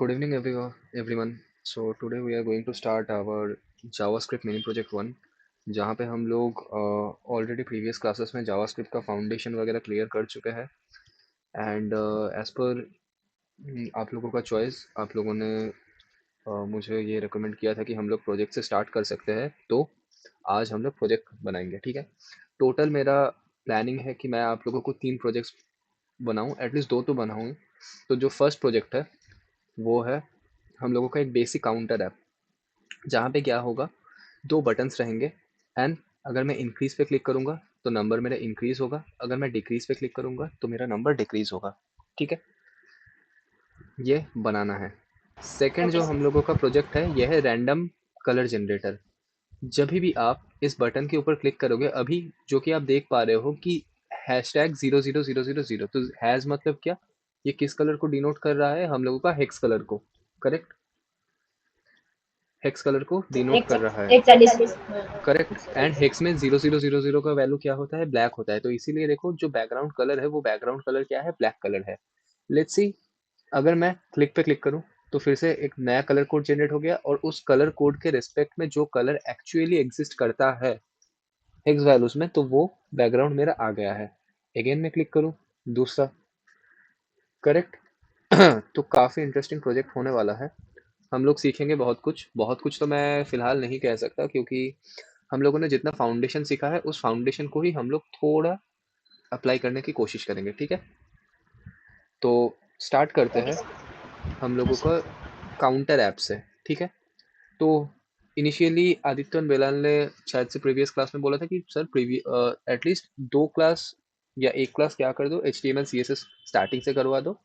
Good evening, everyone. So today we are going to start our JavaScript mini project 1, जहाँ पे हम लोग already previous classes में JavaScript का फाउंडेशन वगैरह क्लियर कर चुके हैं एंड एज पर आप लोगों का चॉइस आप लोगों ने मुझे ये रिकमेंड किया था कि हम लोग प्रोजेक्ट से स्टार्ट कर सकते हैं, तो आज हम लोग प्रोजेक्ट बनाएंगे। ठीक है, टोटल मेरा प्लानिंग है कि मैं आप लोगों को 3 प्रोजेक्ट्स बनाऊं, एटलीस्ट 2 तो बनाऊं। तो जो फर्स्ट प्रोजेक्ट है वो है हम लोगों का एक बेसिक काउंटर ऐप, जहाँ पे क्या होगा, 2 बटन्स रहेंगे एंड अगर मैं इंक्रीज पे क्लिक करूंगा तो नंबर मेरा इंक्रीज होगा, अगर मैं डिक्रीज पे क्लिक करूंगा तो मेरा नंबर डिक्रीज होगा। ठीक है, ये बनाना है। सेकंड जो ओके हम सर। लोगों का प्रोजेक्ट है यह है रैंडम कलर जनरेटर। जब भी आप इस बटन के ऊपर क्लिक करोगे, अभी जो कि आप देख पा रहे हो कि #0000, तो हैज मतलब क्या, ये किस कलर को डिनोट कर रहा है, हम लोगों का हेक्स कलर को। करेक्ट, हेक्स कलर को डिनोट कर रहा है। Exactly sir. Correct, and hex में 0000 का वैल्यू क्या होता है, ब्लैक होता है। तो इसीलिए देखो, जो बैकग्राउंड कलर है वो बैकग्राउंड कलर क्या है, ब्लैक कलर है। लेट्स सी, अगर मैं क्लिक पे क्लिक करूं तो फिर से एक नया कलर कोड जनरेट हो गया, और उस कलर कोड के रिस्पेक्ट में जो कलर एक्चुअली एग्जिस्ट करता है हेक्स वैल्यूज में, तो वो बैकग्राउंड मेरा आ गया है। अगेन मैं क्लिक करूं, दूसरा। करेक्ट। तो काफ़ी इंटरेस्टिंग प्रोजेक्ट होने वाला है। हम लोग सीखेंगे बहुत कुछ, बहुत कुछ तो मैं फ़िलहाल नहीं कह सकता, क्योंकि हम लोगों ने जितना फाउंडेशन सीखा है उस फाउंडेशन को ही हम लोग थोड़ा अप्लाई करने की कोशिश करेंगे। ठीक है, तो स्टार्ट करते ओके हैं सर। हम लोगों का काउंटर ऐप से। ठीक है, तो इनिशियली आदित्य और बेलाल ने शायद से प्रीवियस क्लास में बोला था कि सर एटलीस्ट 2 क्लास या 1 क्लास क्या कर दो, HTML CSS स्टार्टिंग से करवा दो।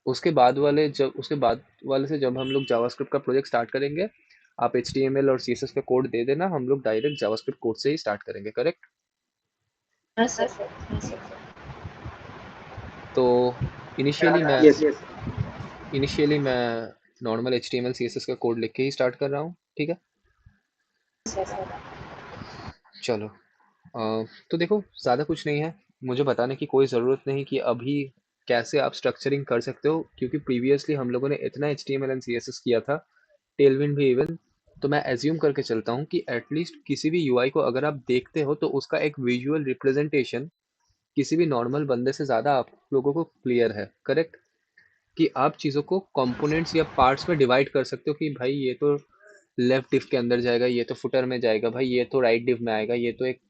उसके बाद वाले से जब हम लोग जावास्क्रिप्ट का प्रोजेक्ट स्टार्ट करेंगे, आप HTML और CSS का कोड दे देना, हम लोग डायरेक्ट जावास्क्रिप्ट कोड से ही स्टार्ट करेंगे। करेक्ट। हाँ सर। हाँ सर। तो इनिशियली मैं यस। इनिशियली मैं नॉर्मल HTML CSS का कोड लिख के ही स्टार्ट कर रहा हूँ। ठीक है, चलो। तो देखो, ज़्यादा कुछ नहीं है, मुझे बताने की कोई ज़रूरत नहीं कि अभी कैसे आप स्ट्रक्चरिंग कर सकते हो, क्योंकि प्रीवियसली हम लोगों ने इतना HTML एंड CSS किया था, टेलविंड भी इवन। तो मैं एज्यूम करके चलता हूँ कि एटलीस्ट किसी भी UI को अगर आप देखते हो तो उसका एक विजुअल रिप्रेजेंटेशन किसी भी नॉर्मल बंदे से ज़्यादा आप लोगों को क्लियर है। करेक्ट, कि आप चीज़ों को कंपोनेंट्स या पार्ट्स में डिवाइड कर सकते हो कि भाई ये तो लेफ्ट डिव के अंदर जाएगा, ये तो फुटर में जाएगा, भाई ये तो राइट डिव में आएगा, ये तो एक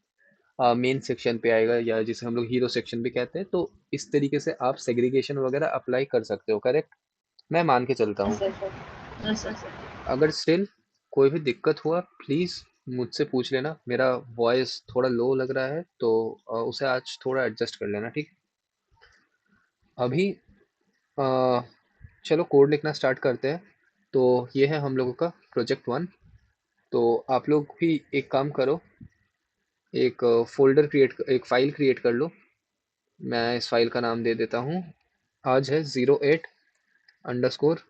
मेन सेक्शन पे आएगा, या जिसे हम लोग हीरो सेक्शन भी कहते हैं। तो इस तरीके से आप सेग्रीगेशन वगैरह अप्लाई कर सकते हो। करेक्ट, मैं मान के चलता हाँ हूँ। सर। हाँ सर। अगर स्टिल कोई भी दिक्कत हुआ, प्लीज़ मुझसे पूछ लेना। मेरा वॉइस थोड़ा लो लग रहा है, तो उसे आज थोड़ा एडजस्ट कर लेना। ठीक, अभी अ, चलो कोड लिखना स्टार्ट करते हैं। तो ये है हम लोगों का प्रोजेक्ट 1। तो आप लोग भी एक काम करो, एक एक फाइल क्रिएट कर लो। मैं इस फाइल का नाम दे देता हूँ, आज है 08 अंडरस्कोर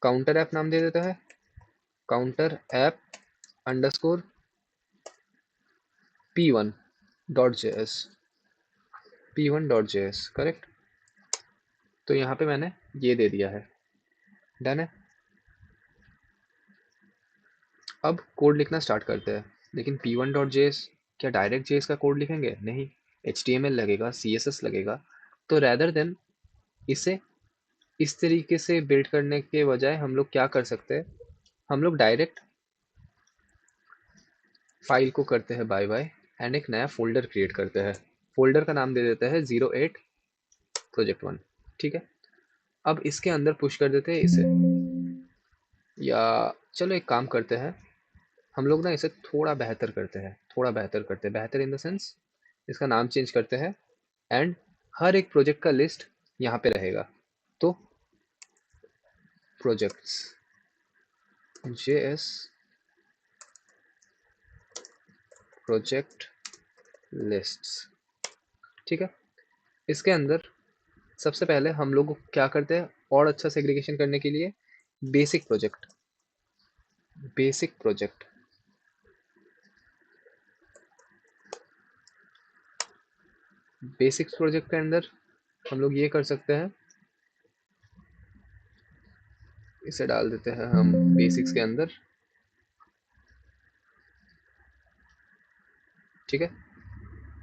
काउंटर ऐप नाम दे देता है, counter app underscore P1.js, P1.js। Correct, तो यहाँ पे मैंने ये दे दिया है। डन है। अब कोड लिखना स्टार्ट करते हैं, लेकिन P1.js, क्या डायरेक्ट जेएस का कोड लिखेंगे? नहीं, HTML लगेगा, CSS लगेगा। तो रैदर देन इसे इस तरीके से बिल्ड करने के बजाय हम लोग क्या कर सकते हैं, हम लोग डायरेक्ट फाइल को करते हैं बाय बाय एंड एक नया फोल्डर क्रिएट करते हैं। फोल्डर का नाम दे देते हैं 08 प्रोजेक्ट 1। ठीक है, अब इसके अंदर पुश कर देते हैं इसे, या चलो एक काम करते हैं, हम लोग ना इसे थोड़ा बेहतर करते हैं, थोड़ा बेहतर करते हैं, बेहतर इन द सेंस इसका नाम चेंज करते हैं एंड हर एक प्रोजेक्ट का लिस्ट यहाँ पे रहेगा। तो प्रोजेक्ट्स JS प्रोजेक्ट लिस्ट्स। ठीक है, इसके अंदर सबसे पहले हम लोग क्या करते हैं, और अच्छा सेग्रीगेशन करने के लिए basic project, basic project basics project के अंदर हम लोग ये कर सकते हैं, इसे डाल देते हैं हम बेसिक्स के अंदर, ठीक है।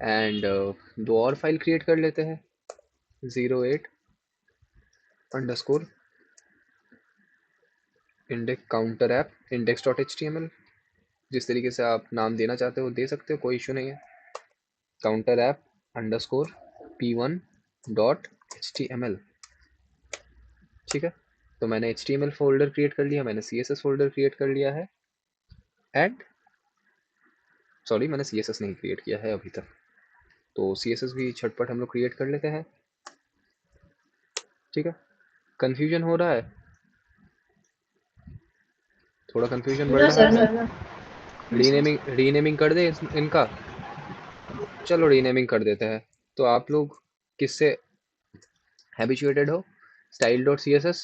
एंड दो और फाइल क्रिएट कर लेते हैं, 08 underscore index counter app index dot H T M L. जिस तरीके से आप नाम देना चाहते हो दे सकते हो, कोई इशू नहीं है। Counter app underscore P1 dot H T M L, ठीक है। तो मैंने H T M L folder create कर लिया, मैंने C S S folder create कर लिया है। एंड सॉरी, मैंने सी एस एस नहीं क्रिएट किया है अभी तक, तो सी एस एस भी झटपट हम लोग क्रिएट कर लेते हैं, ठीक है। कन्फ्यूजन हो रहा है, थोड़ा कन्फ्यूजन बढ़ ना रहा सर है। ना। रीनेमिंग रीनेमिंग कर दे इनका, चलो रीनेमिंग कर देते हैं। तो आप लोग किससे हैबिचुएटेड हो? Style dot C S S,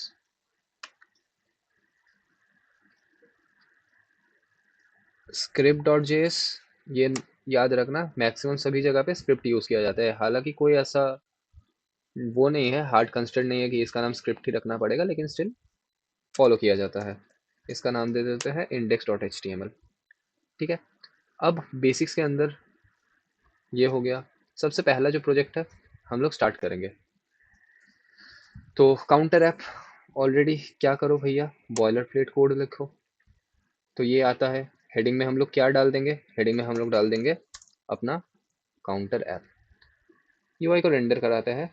script dot J S. ये याद रखना, मैक्सिमम सभी जगह पे स्क्रिप्ट यूज़ किया जाता है, हालांकि कोई ऐसा वो नहीं है, हार्ड कंस्ट्रेंट नहीं है कि इसका नाम स्क्रिप्ट ही रखना पड़ेगा, लेकिन स्टिल फॉलो किया जाता है। इसका नाम दे देते हैं index dot H T M L, ठीक है। अब बेसिक्स के अंदर ये हो गया। सबसे पहला जो प्रोजेक्ट है हम लोग स्टार्ट करेंगे, तो काउंटर ऐप ऑलरेडी क्या करो भैया, बॉयलर प्लेट कोड लिखो। तो ये आता है, हेडिंग में हम लोग क्या डाल देंगे, हेडिंग में हम लोग डाल देंगे अपना काउंटर ऐप। यूआई को रेंडर कराते हैं,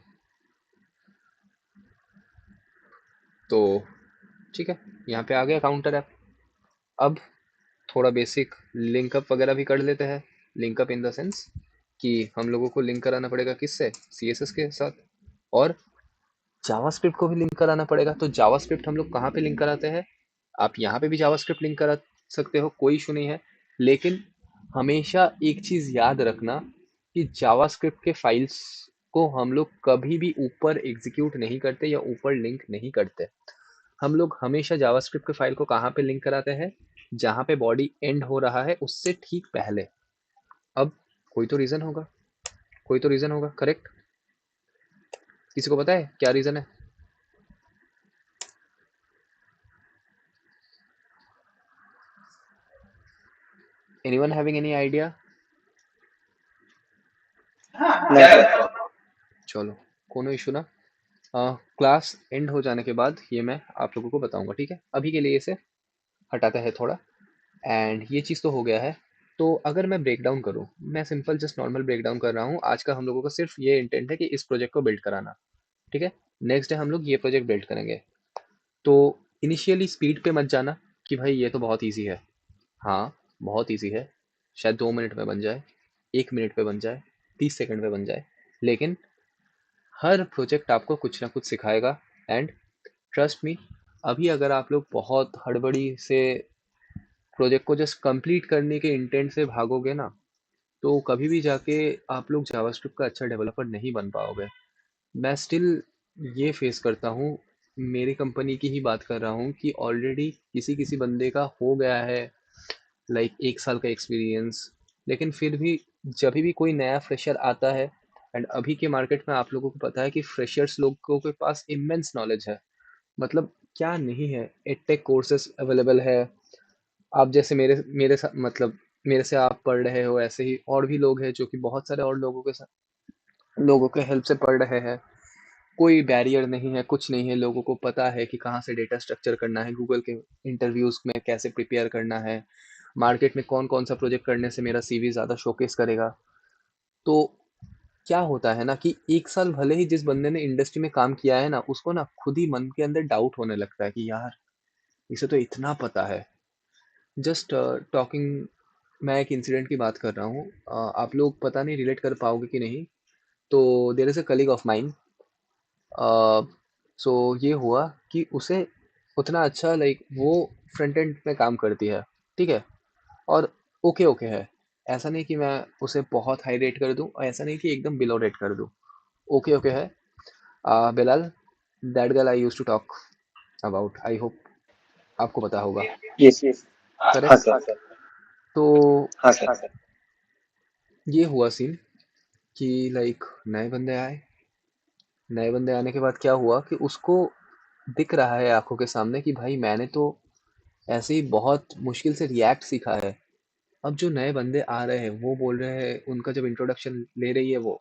तो ठीक है, यहाँ पे आ गया काउंटर ऐप। अब थोड़ा बेसिक लिंकअप वगैरह भी कर लेते हैं। लिंकअप इन द सेंस कि हम लोगों को लिंक कराना पड़ेगा किससे, सी एस एस के साथ, और जावास्क्रिप्ट को भी लिंक कराना पड़ेगा। तो जावास्क्रिप्ट हम लोग कहाँ पे लिंक कराते हैं, आप यहाँ पे भी जावास्क्रिप्ट लिंक करा सकते हो, कोई इशू नहीं है। लेकिन हमेशा एक चीज याद रखना कि जावास्क्रिप्ट के फाइल्स को हम लोग कभी भी ऊपर एग्जीक्यूट नहीं करते या ऊपर लिंक नहीं करते। हम लोग हमेशा जावास्क्रिप्ट के फाइल को कहाँ पे लिंक कराते हैं, जहाँ पे बॉडी एंड हो रहा है उससे ठीक पहले। अब कोई तो रीजन होगा, कोई तो रीजन होगा, करेक्ट? किसी को पता है क्या रीजन है? Anyone having any idea? नहीं सर। चलो, कोनो इशू ना। क्लास एंड हो जाने के बाद ये मैं आप लोगों को बताऊंगा, ठीक है। अभी के लिए इसे हटाते हैं थोड़ा। एंड ये चीज़ तो हो गया है। तो अगर मैं ब्रेक डाउन करूँ, मैं simple just normal break down कर रहा हूँ। आज का हम लोगों का सिर्फ ये इंटेंट है कि इस प्रोजेक्ट को बिल्ड कराना, ठीक है। नेक्स्ट डे हम लोग ये प्रोजेक्ट बिल्ड करेंगे। तो इनिशियली स्पीड पे मत जाना कि भाई ये तो बहुत ईजी है। हाँ, बहुत ईजी है, शायद 2 मिनट में बन जाए, 1 मिनट में बन जाए, 30 सेकंड में बन जाए, लेकिन हर प्रोजेक्ट आपको कुछ ना कुछ सिखाएगा। एंड ट्रस्ट मी, अभी अगर आप लोग बहुत हड़बड़ी से प्रोजेक्ट को जस्ट कंप्लीट करने के इंटेंट से भागोगे ना, तो कभी भी जाके आप लोग जावास्क्रिप्ट का अच्छा डेवलपर नहीं बन पाओगे। मैं स्टिल ये फेस करता हूँ, मेरी कंपनी की ही बात कर रहा हूँ कि ऑलरेडी किसी किसी बंदे का हो गया है लाइक 1 साल का एक्सपीरियंस, लेकिन फिर भी जब भी कोई नया फ्रेशर आता है, एंड अभी के मार्केट में आप लोगों को पता है कि फ्रेशर्स लोगों के पास इमेंस नॉलेज है, मतलब क्या नहीं है, एडटेक कोर्सेज अवेलेबल है। आप जैसे मेरे मेरे साथ मतलब मेरे से आप पढ़ रहे हो, ऐसे ही और भी लोग हैं जो कि बहुत सारे और लोगों के साथ लोगों के हेल्प से पढ़ रहे हैं। कोई बैरियर नहीं है, कुछ नहीं है, लोगों को पता है कि कहाँ से डेटा स्ट्रक्चर करना है, गूगल के इंटरव्यूज में कैसे प्रिपेयर करना है, मार्केट में कौन कौन सा प्रोजेक्ट करने से मेरा सीवी ज़्यादा शोकेस करेगा। तो क्या होता है ना कि 1 साल भले ही जिस बंदे ने इंडस्ट्री में काम किया है ना, उसको ना खुद ही मन के अंदर डाउट होने लगता है कि यार इसे तो इतना पता है। जस्ट टॉकिंग, मैं एक इंसिडेंट की बात कर रहा हूँ, आप लोग पता नहीं रिलेट कर पाओगे कि नहीं। तो there is a colleague of mine. So ये हुआ कि उसे उतना अच्छा लाइक वो फ्रंट एंड में काम करती है, ठीक है, और ओके ओके है। ऐसा नहीं कि मैं उसे बहुत हाई रेट कर दूं, और ऐसा नहीं कि एकदम बिलो रेट कर दूं, ओके ओके है। Bilal, that girl I used to talk about, I hope आपको पता होगा, यस। हाँ करेक्ट? सर। तो हाँ सर। ये हुआ सीन कि लाइक नए बंदे आए, नए बंदे आने के बाद क्या हुआ कि उसको दिख रहा है आंखों के सामने कि भाई मैंने तो ऐसे ही बहुत मुश्किल से रिएक्ट सीखा है। अब जो नए बंदे आ रहे हैं वो बोल रहे हैं, उनका जब इंट्रोडक्शन ले रही है वो,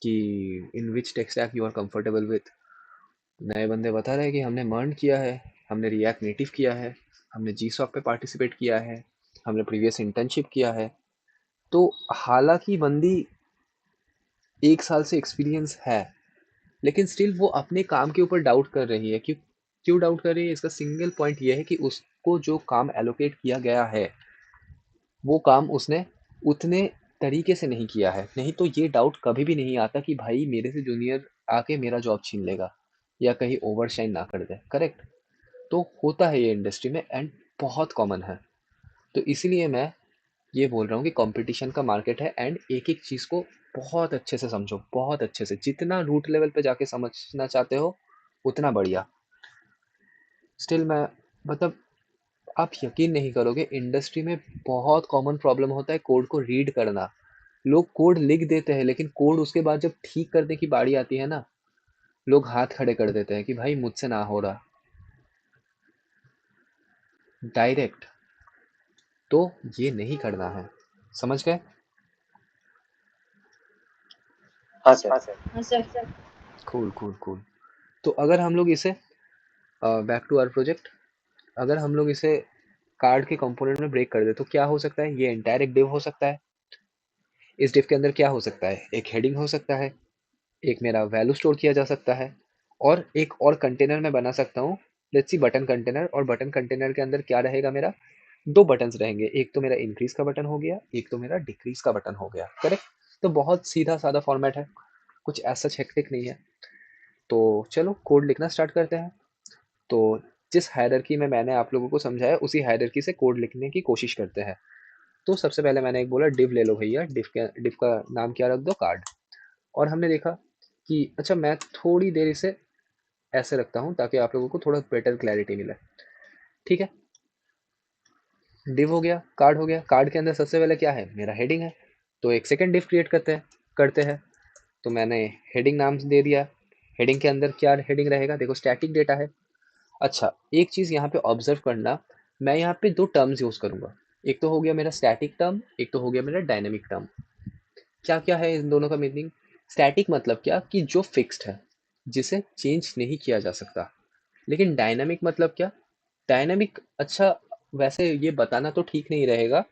कि in which tech stack you are comfortable with. नए बंदे बता रहे हैं कि हमने मर्न किया है, हमने रिएक्ट नेटिव किया है, हमने जी सॉक पे पार्टिसिपेट किया है, हमने प्रीवियस इंटर्नशिप किया है। तो हालांकि बंदी 1 साल से एक्सपीरियंस है, लेकिन स्टिल वो अपने काम के ऊपर डाउट कर रही है। क्यों क्यों डाउट कर रही है? इसका सिंगल पॉइंट ये है कि उसको जो काम एलोकेट किया गया है वो काम उसने उतने तरीके से नहीं किया है। नहीं तो ये डाउट कभी भी नहीं आता कि भाई मेरे से जूनियर आके मेरा जॉब छीन लेगा या कहीं ओवरशाइन ना कर दे। करेक्ट? तो होता है ये इंडस्ट्री में एंड बहुत कॉमन है। तो इसीलिए मैं ये बोल रहा हूँ कि कंपटीशन का मार्केट है एंड एक एक चीज़ को बहुत अच्छे से समझो, बहुत अच्छे से। जितना रूट लेवल पे जाके समझना चाहते हो उतना बढ़िया। स्टिल मैं, मतलब, आप यकीन नहीं करोगे, इंडस्ट्री में बहुत कॉमन प्रॉब्लम होता है कोड को रीड करना। लोग कोड लिख देते हैं लेकिन कोड उसके बाद जब ठीक करने की बारी आती है ना, लोग हाथ खड़े कर देते हैं कि भाई मुझसे ना हो रहा। डायरेक्ट। तो ये नहीं करना है। समझ गए? हाँ सर। हाँ सर। Cool cool cool. तो अगर हम लोग इसे, बैक टू आवर प्रोजेक्ट, अगर हम लोग इसे कार्ड के कंपोनेंट में ब्रेक कर दे तो क्या हो सकता है? ये एंटायर एक डिव हो सकता है। इस डिव के अंदर क्या हो सकता है? एक हेडिंग हो सकता है, एक मेरा वैल्यू स्टोर किया जा सकता है, और एक और कंटेनर मैं बना सकता हूँ। Let's see button container. और बटन कंटेनर के अंदर क्या रहेगा मेरा? दो बटन्स रहेंगे, एक तो मेरा इंक्रीज का बटन हो गया, एक तो मेरा डिक्रीज का बटन हो गया। करेक्ट? तो बहुत सीधा साधा फॉर्मेट है, कुछ ऐसा हेक्टिक नहीं है। तो चलो कोड लिखना स्टार्ट करते हैं। तो जिस हायरार्की में मैंने आप लोगों को समझाया उसी हायरार्की से कोड लिखने की कोशिश करते हैं। तो सबसे पहले मैंने एक बोला डिव ले लो भैया। डिव का नाम क्या रख दो? कार्ड। और हमने देखा कि अच्छा, मैं थोड़ी देर इसे ऐसे रखता हूँ ताकि आप लोगों को थोड़ा बेटर क्लैरिटी मिले। ठीक है? डिव हो गया, कार्ड हो गया। कार्ड के अंदर सबसे पहले क्या है? मेरा हेडिंग है। तो एक सेकेंड डिव क्रिएट करते हैं। तो मैंने हेडिंग नाम दे दिया। हेडिंग के अंदर क्या हेडिंग रहेगा? देखो, स्टैटिक डेटा है। अच्छा, एक चीज़ यहाँ पे ऑब्जर्व करना, मैं यहाँ पे दो टर्म्स यूज़ करूँगा। एक तो हो गया मेरा स्टैटिक टर्म, एक तो हो गया मेरा डायनेमिक टर्म। क्या क्या है इन दोनों का मीनिंग? स्टैटिक मतलब क्या? कि जो फिक्स्ड है, जिसे चेंज नहीं किया जा सकता। लेकिन डायनामिक मतलब क्या? डायनामिक, अच्छा, वैसे ये बताना तो ठीक नहीं रहेगा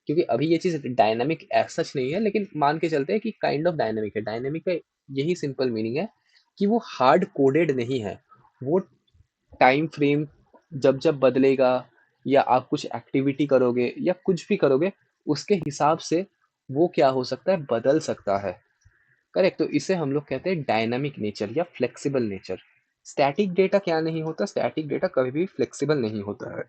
क्योंकि अभी ये चीज़ डायनामिक एज सच नहीं है, लेकिन मान के चलते हैं कि काइंड ऑफ डायनामिक है। डायनामिक का यही सिंपल मीनिंग है कि वो हार्ड कोडेड नहीं है। वो टाइम फ्रेम जब जब बदलेगा, या आप कुछ एक्टिविटी करोगे या कुछ भी करोगे, उसके हिसाब से वो क्या हो सकता है? बदल सकता है। करेक्ट? तो इसे हम लोग कहते हैं डायनामिक नेचर या फ्लेक्सिबल नेचर। स्टैटिक डेटा क्या नहीं होता? स्टैटिक डेटा कभी भी फ्लेक्सिबल नहीं होता है।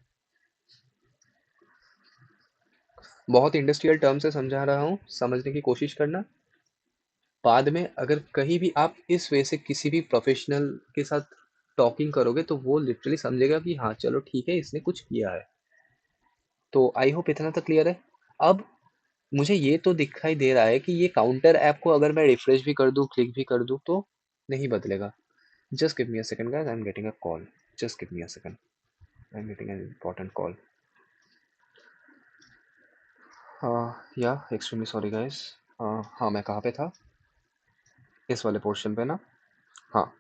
बहुत इंडस्ट्रियल टर्म से समझा रहा हूँ, समझने की कोशिश करना। बाद में अगर कहीं भी आप इस वे से किसी भी प्रोफेशनल के साथ टॉकिंग करोगे तो वो लिटरली समझेगा कि हाँ चलो ठीक है, इसने कुछ किया है। तो आई होप इतना तो क्लियर है। अब मुझे ये तो दिखाई दे रहा है कि ये काउंटर ऐप को अगर मैं रिफ्रेश भी कर दूं, क्लिक भी कर दूं, तो नहीं बदलेगा। Just give me a second guys, I am getting a call. Just give me a second, I am getting an important call. या एक्सट्रीमली सॉरी गाइस। हाँ, मैं कहाँ पे था? इस वाले पोर्शन पे ना? हाँ।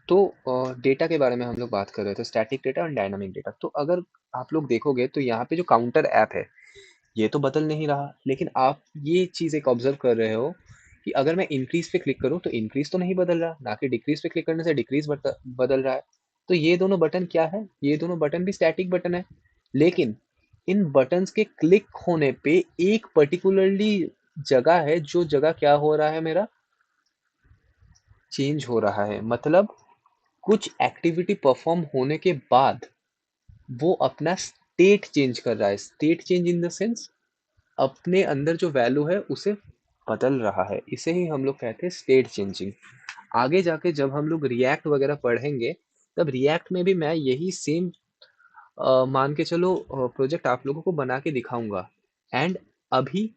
तो डेटा के बारे में हम लोग बात कर रहे थे, स्टैटिक डेटा और डायनामिक डेटा। तो अगर आप लोग देखोगे तो यहाँ पे जो काउंटर ऐप है ये तो बदल नहीं रहा, लेकिन आप ये चीज़ एक ऑब्जर्व कर रहे हो कि अगर मैं इंक्रीज पे क्लिक करूँ तो इंक्रीज तो नहीं बदल रहा, ना कि डिक्रीज पे क्लिक करने से डिक्रीज बदल रहा है। तो ये दोनों बटन क्या है? ये दोनों बटन भी स्टैटिक बटन है, लेकिन इन बटन्स के क्लिक होने पे एक पर्टिकुलरली जगह है, जो जगह क्या हो रहा है मेरा? चेंज हो रहा है। मतलब कुछ एक्टिविटी परफॉर्म होने के बाद वो अपना स्टेट चेंज कर रहा है। State change in the sense अपने अंदर जो वैल्यू है उसे बदल रहा है। इसे ही हम लोग कहते हैं स्टेट चेंजिंग। आगे जाके जब हम लोग रिएक्ट वगैरह पढ़ेंगे तब रिएक्ट में भी मैं यही सेम मान के चलो प्रोजेक्ट आप लोगों को बना के दिखाऊंगा। एंड अभी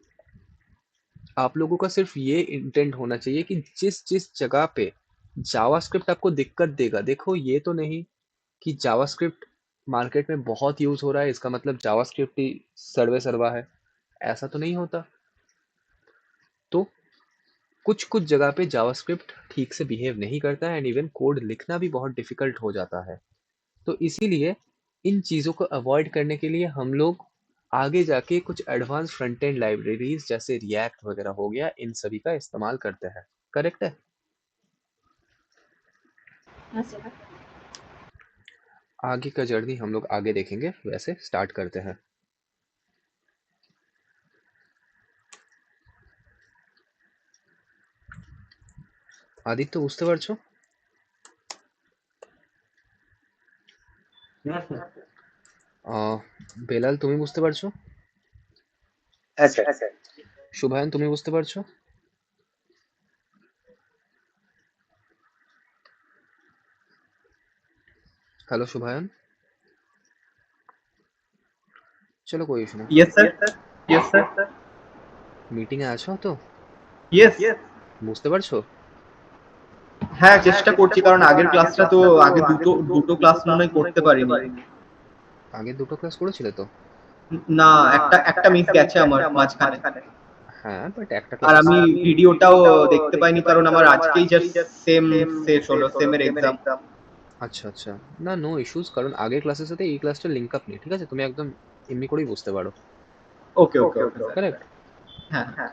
आप लोगों का सिर्फ ये इंटेंट होना चाहिए कि जिस जिस जगह पे जावास्क्रिप्ट आपको दिक्कत देगा। देखो ये तो नहीं कि जावास्क्रिप्ट मार्केट में बहुत यूज हो रहा है इसका मतलब जावास्क्रिप्ट ही सर्वे सर्वा है, ऐसा तो नहीं होता। तो कुछ कुछ जगह पे जावास्क्रिप्ट ठीक से बिहेव नहीं करता है एंड इवन कोड लिखना भी बहुत डिफिकल्ट हो जाता है। तो इसीलिए इन चीज़ों को अवॉइड करने के लिए हम लोग आगे जाके कुछ एडवांस फ्रंट एंड लाइब्रेरीज जैसे रिएक्ट वगैरह हो गया, इन सभी का इस्तेमाल करते हैं। करेक्ट है? हाँ सर। आगे का जर्नी हम लोग आगे देखेंगे, वैसे स्टार्ट करते हैं। आदित्य বুঝতে পারছো? বেলাল তুমি বুঝতে পারছো? হ্যাঁ স্যার। শুভায়ন তুমি বুঝতে পারছো? হ্যালো শুভায়ন, চলো कोई इशू नहीं। Yes sir. Yes sir. Meeting এ আছো তো? यस। বুঝতে পারছো? হ্যাঁ, চেষ্টা করছি, কারণ আগের ক্লাসটা তো আগে দুটো দুটো ক্লাস মনে হয় করতে পারিনি। আগে দুটো ক্লাস করেছিলে তো? না, একটা একটা মিস গেছে আমার মাঝখানে। হ্যাঁ বাট একটা আর ক্লাস। আমি ভিডিওটাও দেখতে পাইনি, কারণ আমার আজকেই জাস্ট সেম শেষ হলো, সেমের এক্সাম। আচ্ছা আচ্ছা, না নো ইস্যুস, কারণ আগের ক্লাসের সাথে এই ক্লাসটা লিঙ্ক আপ নেই, ঠিক আছে? তুমি একদম এমনি করেই বুঝতে পারো। ওকে ওকে ওকে স্যার। करेक्ट। হ্যাঁ হ্যাঁ,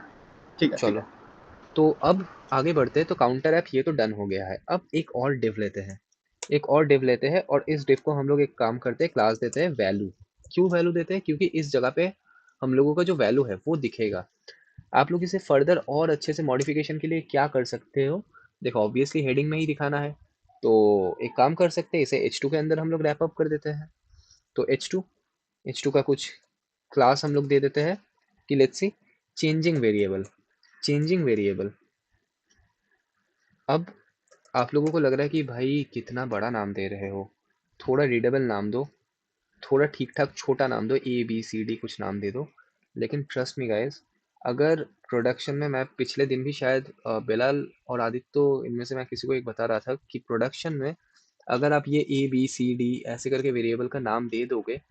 ঠিক আছে। चलो, तो अब आगे बढ़ते हैं। तो काउंटर ऐप ये तो डन हो गया है। अब एक और डिव लेते हैं, एक और डिव लेते हैं और इस डिव को हम लोग एक काम करते हैं, क्लास देते हैं वैल्यू। क्यों वैल्यू देते हैं? क्योंकि इस जगह पे हम लोगों का जो वैल्यू है वो दिखेगा। आप लोग इसे फर्दर और अच्छे से मॉडिफिकेशन के लिए क्या कर सकते हो? देखो ऑब्वियसली हेडिंग में ही दिखाना है, तो एक काम कर सकते हैं, इसे h2 के अंदर हम लोग रैप अप कर देते हैं। तो h2 का कुछ क्लास हम लोग दे देते हैं कि let's see changing variable. Changing variable. अब आप लोगों को लग रहा है कि भाई कितना बड़ा नाम दे रहे हो, थोड़ा रीडेबल नाम दो, थोड़ा ठीक ठाक छोटा नाम दो, ए बी सी डी कुछ नाम दे दो। लेकिन ट्रस्ट मी गाइस, अगर प्रोडक्शन में, मैं पिछले दिन भी शायद बिलाल और आदित्य, तो इनमें से मैं किसी को एक बता रहा था कि प्रोडक्शन में अगर आप ये ए बी सी डी ऐसे करके वेरिएबल का नाम दे दोगे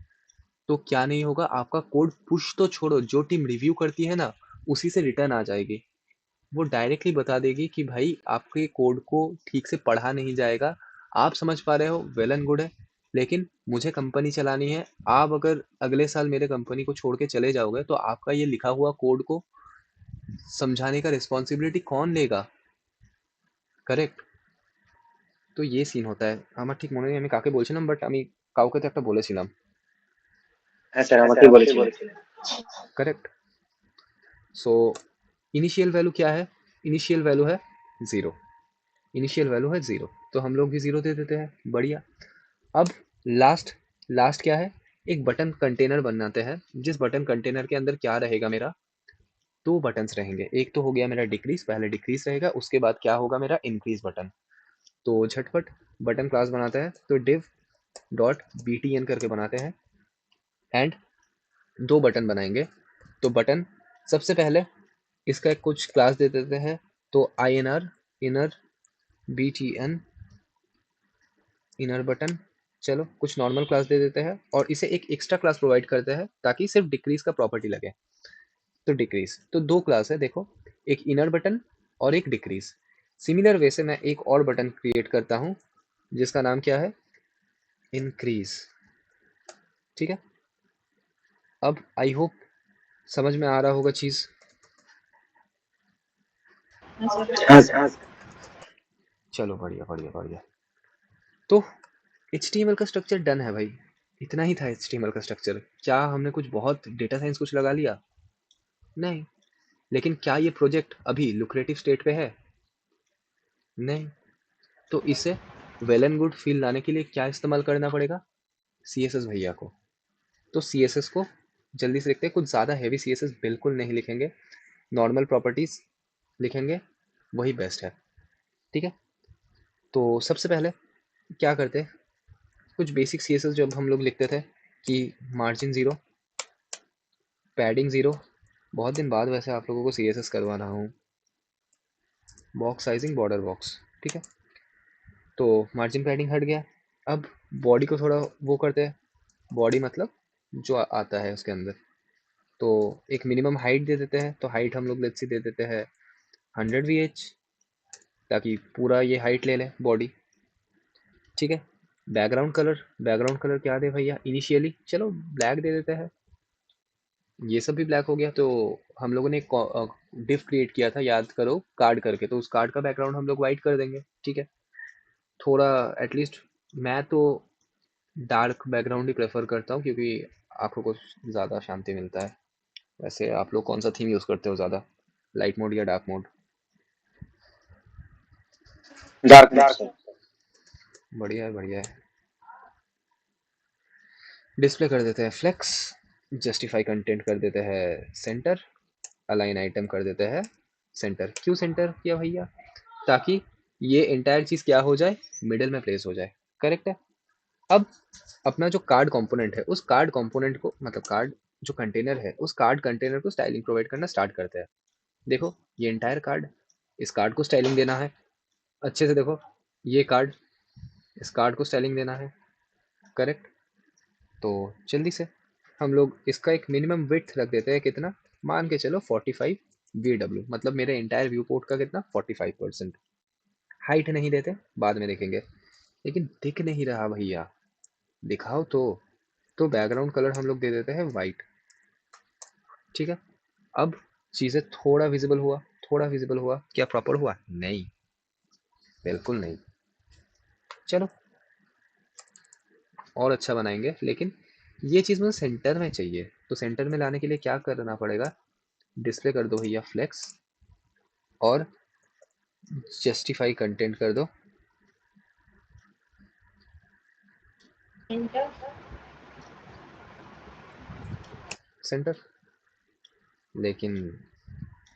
तो क्या नहीं होगा, आपका कोड पुश तो छोड़ो, जो टीम रिव्यू करती है ना उसी से रिटर्न आ जाएगी। वो डायरेक्टली बता देगी कि भाई आपके कोड को ठीक से पढ़ा नहीं जाएगा। आप समझ पा रहे हो, वेल एंड गुड है, लेकिन मुझे कंपनी चलानी है। आप अगर अगले साल मेरे कंपनी को छोड़ के चले जाओगे तो आपका ये लिखा हुआ कोड को समझाने का रिस्पॉन्सिबिलिटी कौन लेगा? करेक्ट। तो ये सीन होता है। আমার ঠিক মনে নেই আমি কাকে বলছিলাম, বাট আমি কাউকে তো একটা বলেছিলাম। হ্যাঁ স্যার, আমাকেই বলেছিলেন। करेक्ट। सो इनिशियल वैल्यू क्या है? इनिशियल वैल्यू है 0। इनिशियल वैल्यू है 0, तो हम लोग भी 0 दे देते हैं। बढ़िया। अब लास्ट, लास्ट क्या है? एक बटन कंटेनर बनाते हैं, जिस बटन कंटेनर के अंदर क्या रहेगा मेरा, दो बटन्स रहेंगे। एक तो हो गया मेरा डिक्रीज, पहले डिक्रीज रहेगा, उसके बाद क्या होगा मेरा इंक्रीज बटन। तो झटपट बटन क्लास बनाते हैं, तो div डॉट btn करके बनाते हैं एंड दो बटन बनाएंगे। तो बटन सबसे पहले इसका एक कुछ क्लास दे देते हैं, तो inr inner btn inner button. चलो कुछ नॉर्मल क्लास दे देते हैं और इसे एक एक्स्ट्रा क्लास प्रोवाइड करते हैं ताकि सिर्फ डिक्रीज का प्रॉपर्टी लगे। तो डिक्रीज, तो दो क्लास है देखो, एक इनर बटन और एक डिक्रीज। सिमिलर वे से मैं एक और बटन क्रिएट करता हूँ जिसका नाम क्या है, इंक्रीज। ठीक है, अब आई होप समझ में आ रहा होगा चीज। हाँ सर। हाँ স্যার। चलो बढ़िया बढ़िया बढ़िया। तो HTML का स्ट्रक्चर डन है भाई। इतना ही था HTML का स्ट्रक्चर। क्या हमने कुछ बहुत डेटा साइंस कुछ लगा लिया? नहीं। लेकिन क्या ये प्रोजेक्ट अभी लुक्रेटिव स्टेट पे है? नहीं। तो इसे वेल एंड गुड फील लाने के लिए क्या इस्तेमाल करना पड़ेगा? CSS भैया को। तो CSS को जल्दी से लिखते हैं, कुछ ज़्यादा हैवी CSS बिल्कुल नहीं लिखेंगे, नॉर्मल प्रॉपर्टीज लिखेंगे, वही बेस्ट है। ठीक है, तो सबसे पहले क्या करते हैं, कुछ बेसिक CSS जब हम लोग लिखते थे कि मार्जिन 0, पैडिंग 0, बहुत दिन बाद वैसे आप लोगों को CSS करवा रहा हूँ, बॉक्स साइजिंग बॉर्डर बॉक्स। ठीक है, तो मार्जिन पैडिंग हट गया। अब बॉडी को थोड़ा वो करते हैं, बॉडी मतलब जो आता है उसके अंदर, तो एक मिनिमम हाइट दे देते हैं। तो हाइट हम लोग लेट्स से दे देते हैं 100 VH, ताकि पूरा ये हाइट ले ले बॉडी। ठीक है। बैकग्राउंड कलर क्या दे भैया, इनिशियली चलो ब्लैक दे देते हैं। ये सब भी ब्लैक हो गया। तो हम लोगों ने एक डिफ क्रिएट किया था, याद करो, कार्ड करके, तो उस कार्ड का बैकग्राउंड हम लोग वाइट कर देंगे। ठीक है। थोड़ा एटलीस्ट मैं तो डार्क बैकग्राउंड ही प्रेफर करता हूँ, क्योंकि आंखों को ज़्यादा शांति मिलता है। वैसे आप लोग कौन सा थीम यूज़ करते हो ज़्यादा, लाइट मोड या dark mode? Dark mode sir. बढ़िया है, बढ़िया है। डिस्प्ले कर देते हैं फ्लेक्स, जस्टिफाई कंटेंट कर देते हैं सेंटर, अलाइन आइटम कर देते हैं सेंटर। क्यों सेंटर किया भैया? ताकि ये एंटायर चीज़ क्या हो जाए, मिडिल में प्लेस हो जाए। करेक्ट है। अब अपना जो कार्ड कंपोनेंट है, उस कार्ड कंपोनेंट को, मतलब कार्ड जो कंटेनर है, उस कार्ड कंटेनर को स्टाइलिंग प्रोवाइड करना स्टार्ट करते हैं। देखो ये एंटायर कार्ड, इस कार्ड को स्टाइलिंग देना है। अच्छे से देखो, ये कार्ड, इस कार्ड को स्टाइलिंग देना है। करेक्ट। तो जल्दी से हम लोग इसका एक मिनिमम विड्थ रख देते हैं। कितना? मान के चलो 45 VW, मतलब मेरे एंटायर व्यू पोर्ट का कितना, 45%। हाइट नहीं देते, बाद में देखेंगे। लेकिन दिख नहीं रहा भैया, दिखाओ तो बैकग्राउंड कलर हम लोग दे देते हैं वाइट। ठीक है। अब चीज़ें थोड़ा विजिबल हुआ, थोड़ा विजिबल हुआ, क्या प्रॉपर हुआ? नहीं, बिल्कुल नहीं। चलो और अच्छा बनाएंगे, लेकिन ये चीज़ मुझे सेंटर में चाहिए। तो सेंटर में लाने के लिए क्या करना पड़ेगा? डिस्प्ले कर दो भैया फ्लेक्स, और जस्टिफाई कंटेंट कर दो एंटर। सेंटर। लेकिन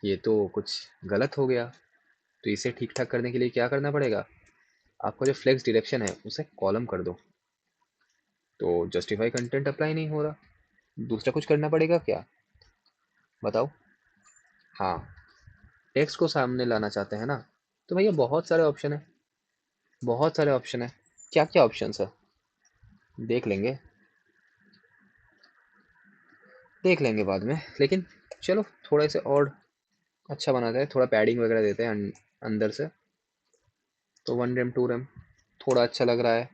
ये तो कुछ गलत हो गया। तो इसे ठीक ठाक करने के लिए क्या करना पड़ेगा? आपका जो फ्लेक्स डायरेक्शन है उसे कॉलम कर दो। तो जस्टिफाई कंटेंट अप्लाई नहीं हो रहा, दूसरा कुछ करना पड़ेगा क्या? बताओ। हाँ, टेक्स्ट को सामने लाना चाहते हैं ना, तो भैया बहुत सारे ऑप्शन है, बहुत सारे ऑप्शन है। क्या क्या ऑप्शन है, देख लेंगे, देख लेंगे बाद में। लेकिन चलो थोड़ा से और अच्छा बनाते हैं, थोड़ा पैडिंग वगैरह देते हैं अंदर से। तो 1 rem 2 rem थोड़ा अच्छा लग रहा है।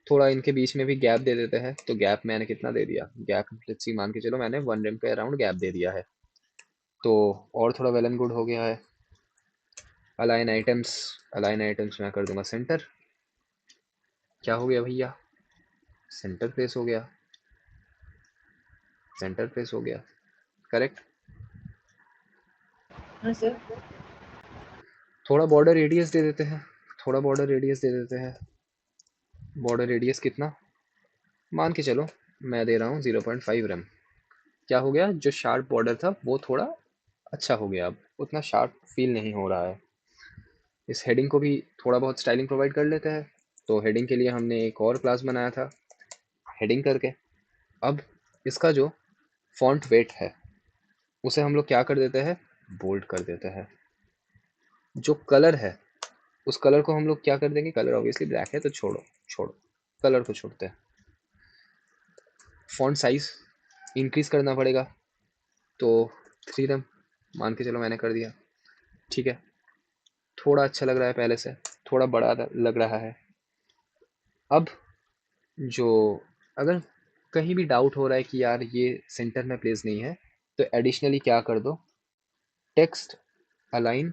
थोड़ा इनके बीच में भी गैप दे देते हैं। तो गैप मैंने कितना दे दिया? गैप लेट्स सी, मान के चलो मैंने 1 rem के अराउंड गैप दे दिया है। तो और थोड़ा वेल एंड गुड हो गया है। अलाइन आइटम्स, अलाइन आइटम्स मैं कर दूंगा सेंटर। क्या हो गया भैया? सेंटर प्लेस हो गया, सेंटर प्लेस हो गया। करेक्ट। हाँ सर। थोड़ा बॉर्डर रेडियस दे देते हैं, थोड़ा बॉर्डर रेडियस दे देते हैं। बॉर्डर रेडियस कितना? मान के चलो मैं दे रहा हूँ 0.5 rem। क्या हो गया? जो शार्प बॉर्डर था वो थोड़ा अच्छा हो गया, अब उतना शार्प फील नहीं हो रहा है। इस हेडिंग को भी थोड़ा बहुत स्टाइलिंग प्रोवाइड कर लेते हैं। तो हेडिंग के लिए हमने एक और क्लास बनाया था हेडिंग करके। अब इसका जो फॉन्ट वेट है उसे हम लोग क्या कर देते हैं? बोल्ड कर देते हैं। जो कलर है उस कलर को हम लोग क्या कर देंगे? कलर ऑब्वियसली ब्लैक है तो छोड़ो, छोड़ो, कलर को छोड़ते हैं। फॉन्ट साइज इंक्रीज करना पड़ेगा। तो 3 rem मान के चलो मैंने कर दिया। ठीक है। थोड़ा अच्छा लग रहा है पहले से, थोड़ा बड़ा लग रहा है। अब जो, अगर कहीं भी डाउट हो रहा है कि यार ये सेंटर में प्लेस नहीं है, तो एडिशनली क्या कर दो? टेक्स्ट अलाइन,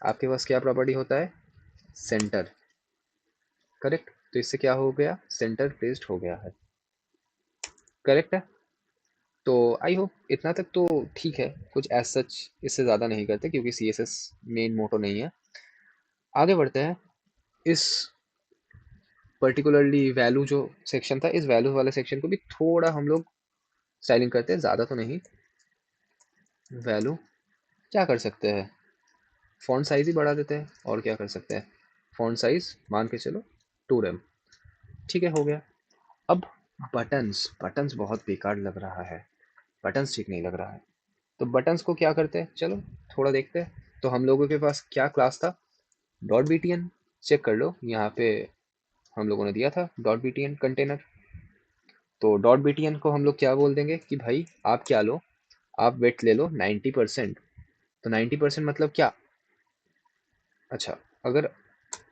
आपके पास क्या प्रॉपर्टी होता है? सेंटर। करेक्ट। तो इससे क्या हो गया? सेंटर प्लेस्ड हो गया है। करेक्ट है। तो आई होप इतना तक तो ठीक है। कुछ एज सच इससे ज़्यादा नहीं करते, क्योंकि CSS मेन मोटो नहीं है। आगे बढ़ते हैं। इस पर्टिकुलरली वैल्यू जो सेक्शन था, इस वैल्यू वाले सेक्शन को भी थोड़ा हम लोग स्टाइलिंग करते हैं, ज़्यादा तो नहीं। वैल्यू क्या कर सकते हैं? फॉन्ट साइज ही बढ़ा देते हैं, और क्या कर सकते हैं? फॉन्ट साइज मान के चलो 2 rem। ठीक है, हो गया। अब बटन्स, बटन्स बहुत बेकार लग रहा है, बटन्स ठीक नहीं लग रहा है। तो बटन्स को क्या करते हैं? चलो थोड़ा देखते हैं। तो हम लोगों के पास क्या क्लास था? Dot btn। चेक कर लो, यहाँ पे हम लोगों ने दिया था .btn कंटेनर। तो .btn को हम लोग क्या बोल देंगे कि भाई आप क्या लो, आप वेट ले लो 90%। तो 90% मतलब क्या? अच्छा, अगर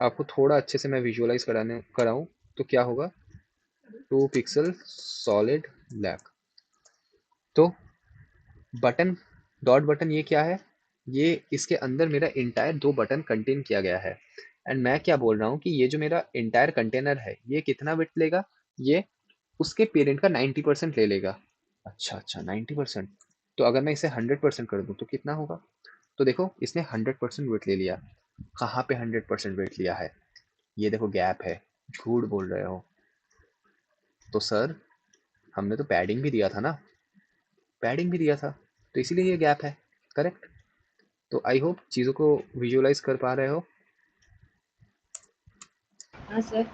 आपको थोड़ा अच्छे से मैं विजुअलाइज कराऊं तो क्या होगा, 2 पिक्सल सॉलिड ब्लैक। तो बटन, डॉट बटन ये क्या है, ये इसके अंदर मेरा इंटायर 2 बटन कंटेन किया गया है। एंड मैं क्या बोल रहा हूँ कि ये जो मेरा इंटायर कंटेनर है ये कितना बिट लेगा, ये उसके पेरेंट का 90% ले लेगा। अच्छा अच्छा, 90%। तो अगर मैं इसे 100% कर दूं तो कितना होगा? तो देखो इसने 100% वेट ले लिया। कहाँ पे 100% वेट लिया है? ये देखो गैप है, झूठ बोल रहे हो। तो सर हमने तो पैडिंग भी दिया था ना, पैडिंग भी दिया था, तो इसीलिए ये गैप है। करेक्ट। तो आई होप चीज़ों को विजुअलाइज कर पा रहे हो। हाँ सर।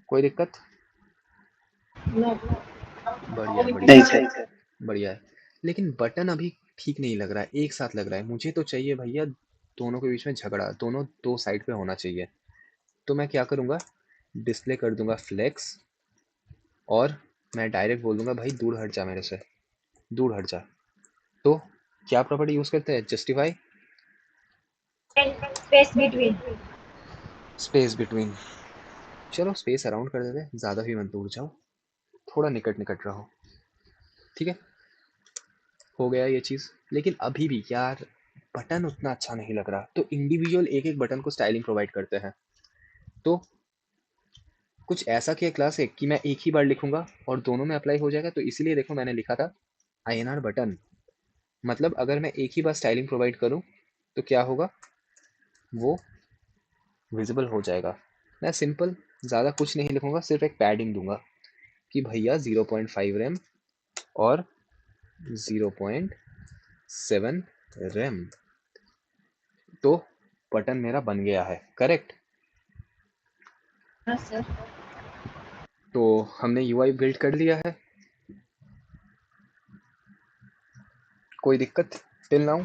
कोई दिक्कत? नो। बढ़िया है, बढ़िया नहीं है, सर। बढ़िया है। लेकिन बटन अभी ठीक नहीं लग रहा है, एक साथ लग रहा है। मुझे तो चाहिए भैया दोनों के बीच में झगड़ा, दोनों दो साइड पे होना चाहिए। तो मैं क्या करूँगा, डिस्प्ले कर दूंगा फ्लेक्स, और मैं डायरेक्ट बोल दूंगा भाई दूर हट जा मेरे से, दूर हट जा। तो क्या प्रॉपर्टी यूज़ करते हैं, justify space between. Space between. चलो स्पेस अराउंड कर देते हैं, ज़्यादा भी मत दूर जाओ, थोड़ा निकट निकट रहो। ठीक है, हो गया ये चीज़। लेकिन अभी भी यार बटन उतना अच्छा नहीं लग रहा, तो इंडिविजुअल एक एक बटन को स्टाइलिंग प्रोवाइड करते हैं। तो कुछ ऐसा किया क्लास है कि मैं एक ही बार लिखूंगा और दोनों में अप्लाई हो जाएगा। तो इसीलिए देखो मैंने लिखा था INR बटन, मतलब अगर मैं एक ही बार स्टाइलिंग प्रोवाइड करूं तो क्या होगा, वो विजिबल हो जाएगा। मैं सिंपल ज़्यादा कुछ नहीं लिखूंगा, सिर्फ एक पैडिंग दूंगा कि भैया 0.5 रैम और 0.7 रैम। तो बटन मेरा बन गया है। करेक्ट। हाँ सर। तो हमने UI बिल्ड कर लिया है, कोई दिक्कत टिल नाउ?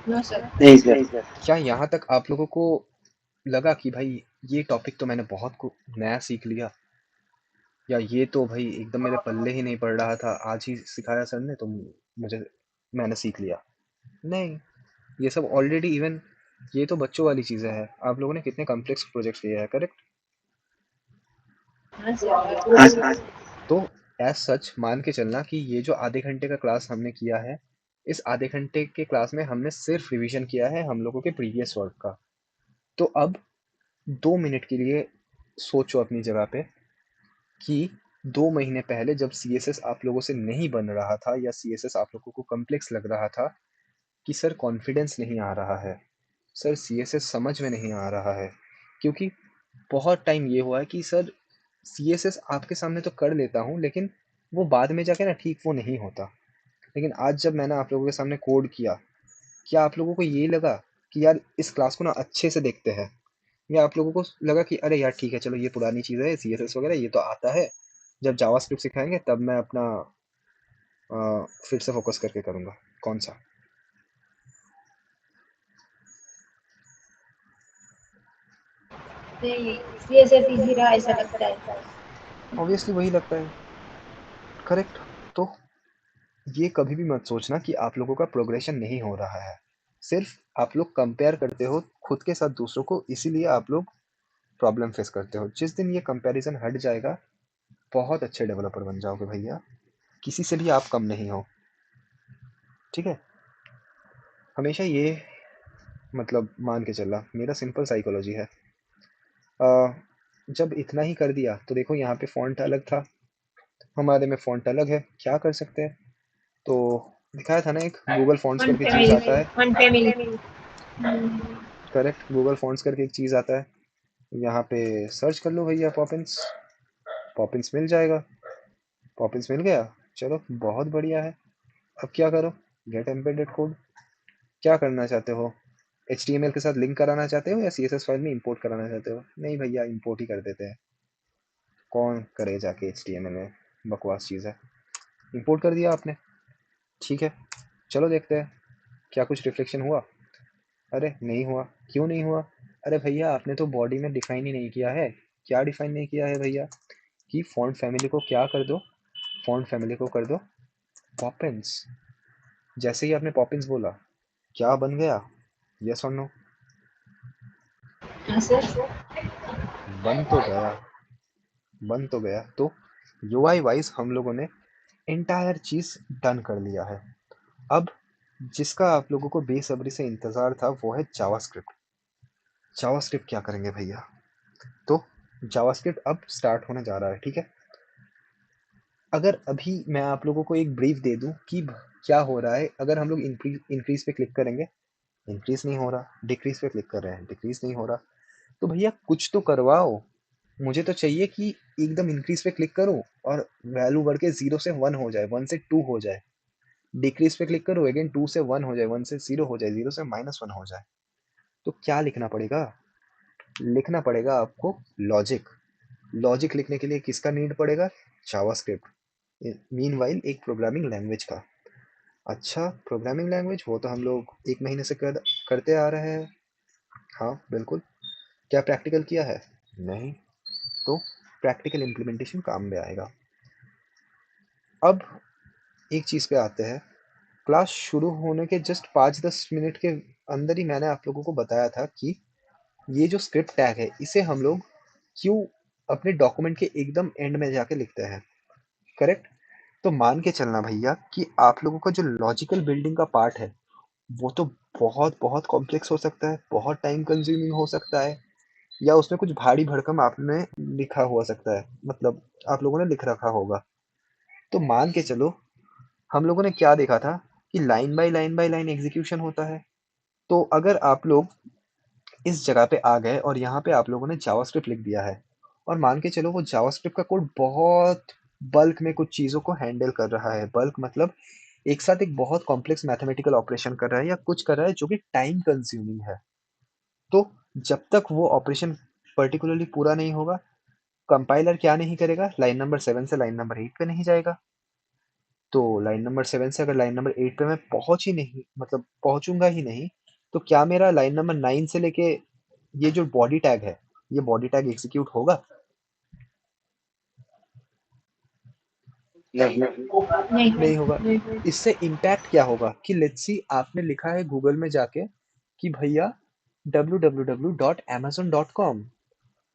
No sir. नहीं सर। क्या यहाँ तक आप लोगों को लगा कि भाई ये टॉपिक तो मैंने बहुत नया सीख लिया, या ये तो भाई एकदम मेरे पल्ले ही नहीं पड़ रहा था, आज ही सिखाया सर ने तो मुझे, मैंने सीख लिया? नहीं, ये सब ऑलरेडी इवन ये तो बच्चों वाली चीज़ें हैं। आप लोगों ने कितने कॉम्प्लेक्स प्रोजेक्ट्स लिए हैं। करेक्ट। हाँ सर। हाँ सर। तो एज सच मान के चलना कि ये जो आधे घंटे का क्लास हमने किया है, इस आधे घंटे के क्लास में हमने सिर्फ रिवीजन किया है हम लोगों के प्रीवियस वर्क का। तो अब 2 मिनट के लिए सोचो अपनी जगह पे कि 2 महीने पहले जब CSS आप लोगों से नहीं बन रहा था, या CSS आप लोगों को कॉम्प्लेक्स लग रहा था, कि सर कॉन्फिडेंस नहीं आ रहा है, सर CSS समझ में नहीं आ रहा है, क्योंकि बहुत टाइम ये हुआ है कि सर CSS आपके सामने तो कर लेता हूँ लेकिन वो बाद में जाके ना ठीक वो नहीं होता। लेकिन आज जब मैंने आप लोगों के सामने कोड किया, क्या आप लोगों को ये लगा कि यार इस क्लास को ना अच्छे से देखते हैं, या आप लोगों को लगा कि अरे यार ठीक है चलो ये पुरानी चीज़ है, CSS वगैरह ये तो आता है, जब जावास्क्रिप्ट सिखाएंगे तब मैं अपना फिर से फोकस करके करूँगा? कौन सा? नहीं, CSS इजी रहा ऐसा लगता है। ऑब्वियसली वही लगता है। करेक्ट। तो ये कभी भी मत सोचना कि आप लोगों का प्रोग्रेशन नहीं हो रहा है, सिर्फ आप लोग कंपेयर करते हो खुद के साथ दूसरों को, इसीलिए आप लोग प्रॉब्लम फेस करते हो। जिस दिन ये कंपैरिजन हट जाएगा, बहुत अच्छे डेवलपर बन जाओगे भैया, किसी से भी आप कम नहीं हो। ठीक है, हमेशा ये मतलब मान के चलना, मेरा सिंपल साइकोलॉजी है। जब इतना ही कर दिया तो देखो यहाँ पे फॉन्ट अलग था, हमारे में फॉन्ट अलग है, क्या कर सकते हैं? तो दिखाया था ना एक गूगल फॉन्ट्स वन करके चीज़ फैमिली। आता है। One family. Correct, Google fonts करके एक चीज़ आता है, यहाँ पे सर्च कर लो भैया पॉपिंस, पॉपिंस मिल जाएगा। पॉपिंस मिल गया, चलो बहुत बढ़िया है। अब क्या करो, गेट एम्बेडेड कोड। क्या करना चाहते हो, HTML के साथ लिंक कराना चाहते हो या CSS फाइल में इंपोर्ट कराना चाहते हो? नहीं भैया इंपोर्ट ही कर देते हैं, कौन करे जाके HTML में, बकवास चीज़ है। इंपोर्ट कर दिया आपने, ठीक है, चलो देखते हैं क्या कुछ रिफ्लेक्शन हुआ। अरे नहीं हुआ, क्यों नहीं हुआ? अरे भैया आपने तो बॉडी में डिफाइन ही नहीं किया है। क्या डिफाइन नहीं किया है भैया? कि फॉन्ट फैमिली को क्या कर दो, फॉन्ट फैमिली को कर दो पॉपिंस। जैसे ही आपने पॉपिंस बोला क्या बन गया? यस और नो? हाँ सर। बन तो गया, बन तो गया। तो यूआई वाइज हम लोगों ने एंटायर चीज डन कर लिया है। अब जिसका आप लोगों को बेसब्री से इंतजार था वो है जावास्क्रिप्ट। जावास्क्रिप्ट क्या करेंगे भैया? तो जावास्क्रिप्ट अब स्टार्ट होने जा रहा है, ठीक है। अगर अभी मैं आप लोगों को एक ब्रीफ दे दूं कि क्या हो रहा है, अगर हम लोग इंक्रीज पे क्लिक करेंगे, इंक्रीज नहीं हो रहा। डिक्रीज पे क्लिक कर रहे हैं, डिक्रीज नहीं हो रहा। तो भैया कुछ तो करवाओ। मुझे तो चाहिए कि एकदम इंक्रीज पे क्लिक करूं और वैल्यू बढ़ के 0 से 1 हो जाए, 1 से 2 हो जाए। डिक्रीज पे क्लिक करूं, अगेन 2 से 1 हो जाए, 1 से 0 हो जाए, 0 से -1 हो जाए। तो क्या लिखना पड़ेगा? लिखना पड़ेगा आपको लॉजिक। लॉजिक लिखने के लिए किसका नीड पड़ेगा? जावास्क्रिप्ट, मीनवाइल एक प्रोग्रामिंग लैंग्वेज का। अच्छा, प्रोग्रामिंग लैंग्वेज वो तो हम लोग 1 महीने से करते आ रहे हैं। हाँ बिल्कुल। क्या प्रैक्टिकल किया है? नहीं। तो प्रैक्टिकल इम्प्लीमेंटेशन काम में आएगा। अब एक चीज़ पे आते हैं। क्लास शुरू होने के जस्ट 5-10 मिनट के अंदर ही मैंने आप लोगों को बताया था कि ये जो स्क्रिप्ट टैग है इसे हम लोग क्यों अपने डॉक्यूमेंट के एकदम एंड में जाके लिखते हैं, करेक्ट। तो मान के चलना भैया कि आप लोगों का जो लॉजिकल बिल्डिंग का पार्ट है वो तो बहुत बहुत कॉम्प्लेक्स हो सकता है, बहुत टाइम कंज्यूमिंग हो सकता है, या उसमें कुछ भारी भरकम आपने लिखा हुआ सकता है, मतलब आप लोगों ने लिख रखा होगा। तो मान के चलो हम लोगों ने क्या देखा था कि line by line by line execution होता है। तो अगर आप लोग इस जगह पे आ गए और यहाँ पे आप लोगों ने जावास्क्रिप्ट लिख दिया है, और मान के चलो वो जावास्क्रिप्ट का कोड बहुत बल्क में कुछ चीज़ों को हैंडल कर रहा है। बल्क मतलब एक साथ एक बहुत कॉम्प्लेक्स मैथमेटिकल ऑपरेशन कर रहा है या कुछ कर रहा है जो कि टाइम कंज्यूमिंग है। तो जब तक वो ऑपरेशन पर्टिकुलरली पूरा नहीं होगा, कंपाइलर क्या नहीं करेगा, लाइन नंबर 7 से लाइन नंबर 8 पे नहीं जाएगा। तो लाइन नंबर 7 से अगर लाइन नंबर 8 पे मैं पहुंच ही नहीं, मतलब पहुंचूंगा ही नहीं, तो क्या मेरा लाइन नंबर 9 से लेके ये जो बॉडी टैग है, ये बॉडी टैग एग्जीक्यूट होगा? नहीं। नहीं। नहीं होगा। इससे इम्पैक्ट क्या होगा कि लेट्स सी आपने लिखा है गूगल में जाके कि भैया www.amazon.com,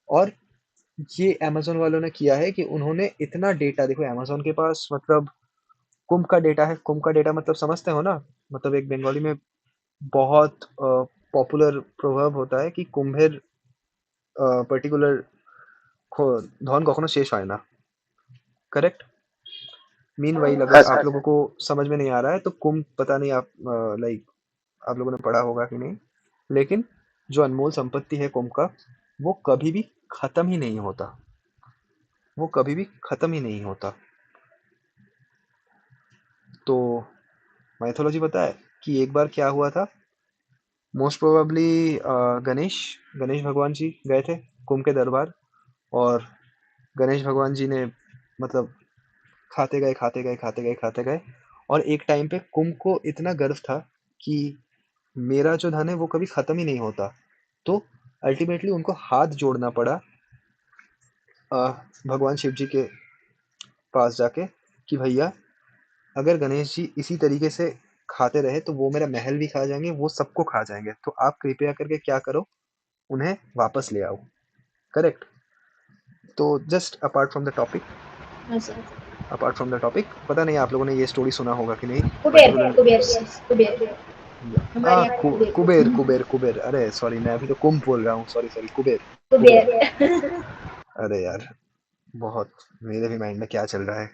और ये अमेजोन वालों ने किया है कि उन्होंने इतना डेटा, देखो अमेजोन के पास मतलब कुंभ का डेटा है। कुंभ का डेटा मतलब समझते हो ना, मतलब एक बंगाली में बहुत पॉपुलर प्रोवर्ब होता है कि कुंभेर पर्टिकुलर धन कखनो शेष হয় না, करेक्ट। मीनवाइल हाँ अगर आप सर। लोगों को समझ में नहीं आ रहा है तो कुंभ पता नहीं आप लाइक आप लोगों ने पढ़ा होगा कि नहीं, लेकिन जो अनमोल संपत्ति है कुंभ का, वो कभी भी खत्म ही नहीं होता, वो कभी भी खत्म ही नहीं होता। तो माइथोलॉजी पता है कि एक बार क्या हुआ था? मोस्ट प्रोबेबली गणेश गणेश भगवान जी गए थे कुंभ के दरबार, और गणेश भगवान जी ने मतलब खाते गए खाते गए खाते गए खाते गए, और एक टाइम पे कुंभ को इतना गर्व था कि मेरा जो धन है वो कभी खत्म ही नहीं होता। तो अल्टीमेटली उनको हाथ जोड़ना पड़ा भगवान शिव जी के पास जाके कि भैया अगर गणेश जी इसी तरीके से खाते रहे तो वो मेरा महल भी खा जाएंगे, वो सबको खा जाएंगे, तो आप कृपया करके क्या करो, उन्हें वापस ले आओ, करेक्ट। तो just apart from the topic, हाँ सर। पता नहीं आप लोगों ने ये स्टोरी सुना होगा कि नहीं कुबेर पर्टिकुलर। कुबेर कुबेर। हमारे यहाँ कुबेर कुबेर। कुबेर कुबेर, अरे सॉरी मैं अभी तो कुंभ बोल रहा हूँ, सॉरी सॉरी, कुबेर। कुबेर। कुबेर। अरे यार बहुत, मेरे भी माइंड में क्या चल रहा है।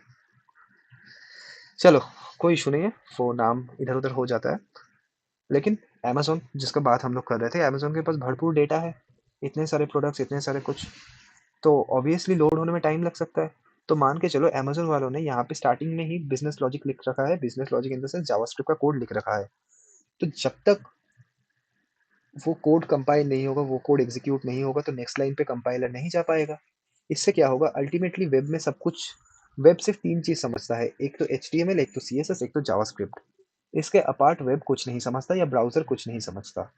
चलो कोई इशू नहीं है, वो नाम इधर उधर हो जाता है। लेकिन अमेजोन जिसका बात हम लोग कर रहे थे, अमेजोन के पास भरपूर डेटा है, इतने सारे प्रोडक्ट्स, इतने सारे कुछ, तो ऑब्वियसली लोड होने में टाइम लग सकता है। तो मान के चलो अमेजोन वालों ने यहाँ पे स्टार्टिंग में ही बिजनेस लॉजिक लिख रखा है, business logic in the sense JavaScript का कोड लिख रखा है। तो जब तक वो कोड कंपाइल नहीं होगा, वो कोड एग्जीक्यूट नहीं होगा, तो नेक्स्ट लाइन पे कंपाइलर नहीं जा पाएगा। इससे क्या होगा, अल्टीमेटली वेब में सब कुछ, वेब सिर्फ 3 चीज समझता है, एक तो HTML, एक तो CSS, एक तो जावास्क्रिप्ट। इसके अपार्ट वेब कुछ नहीं समझता या ब्राउजर कुछ नहीं समझता,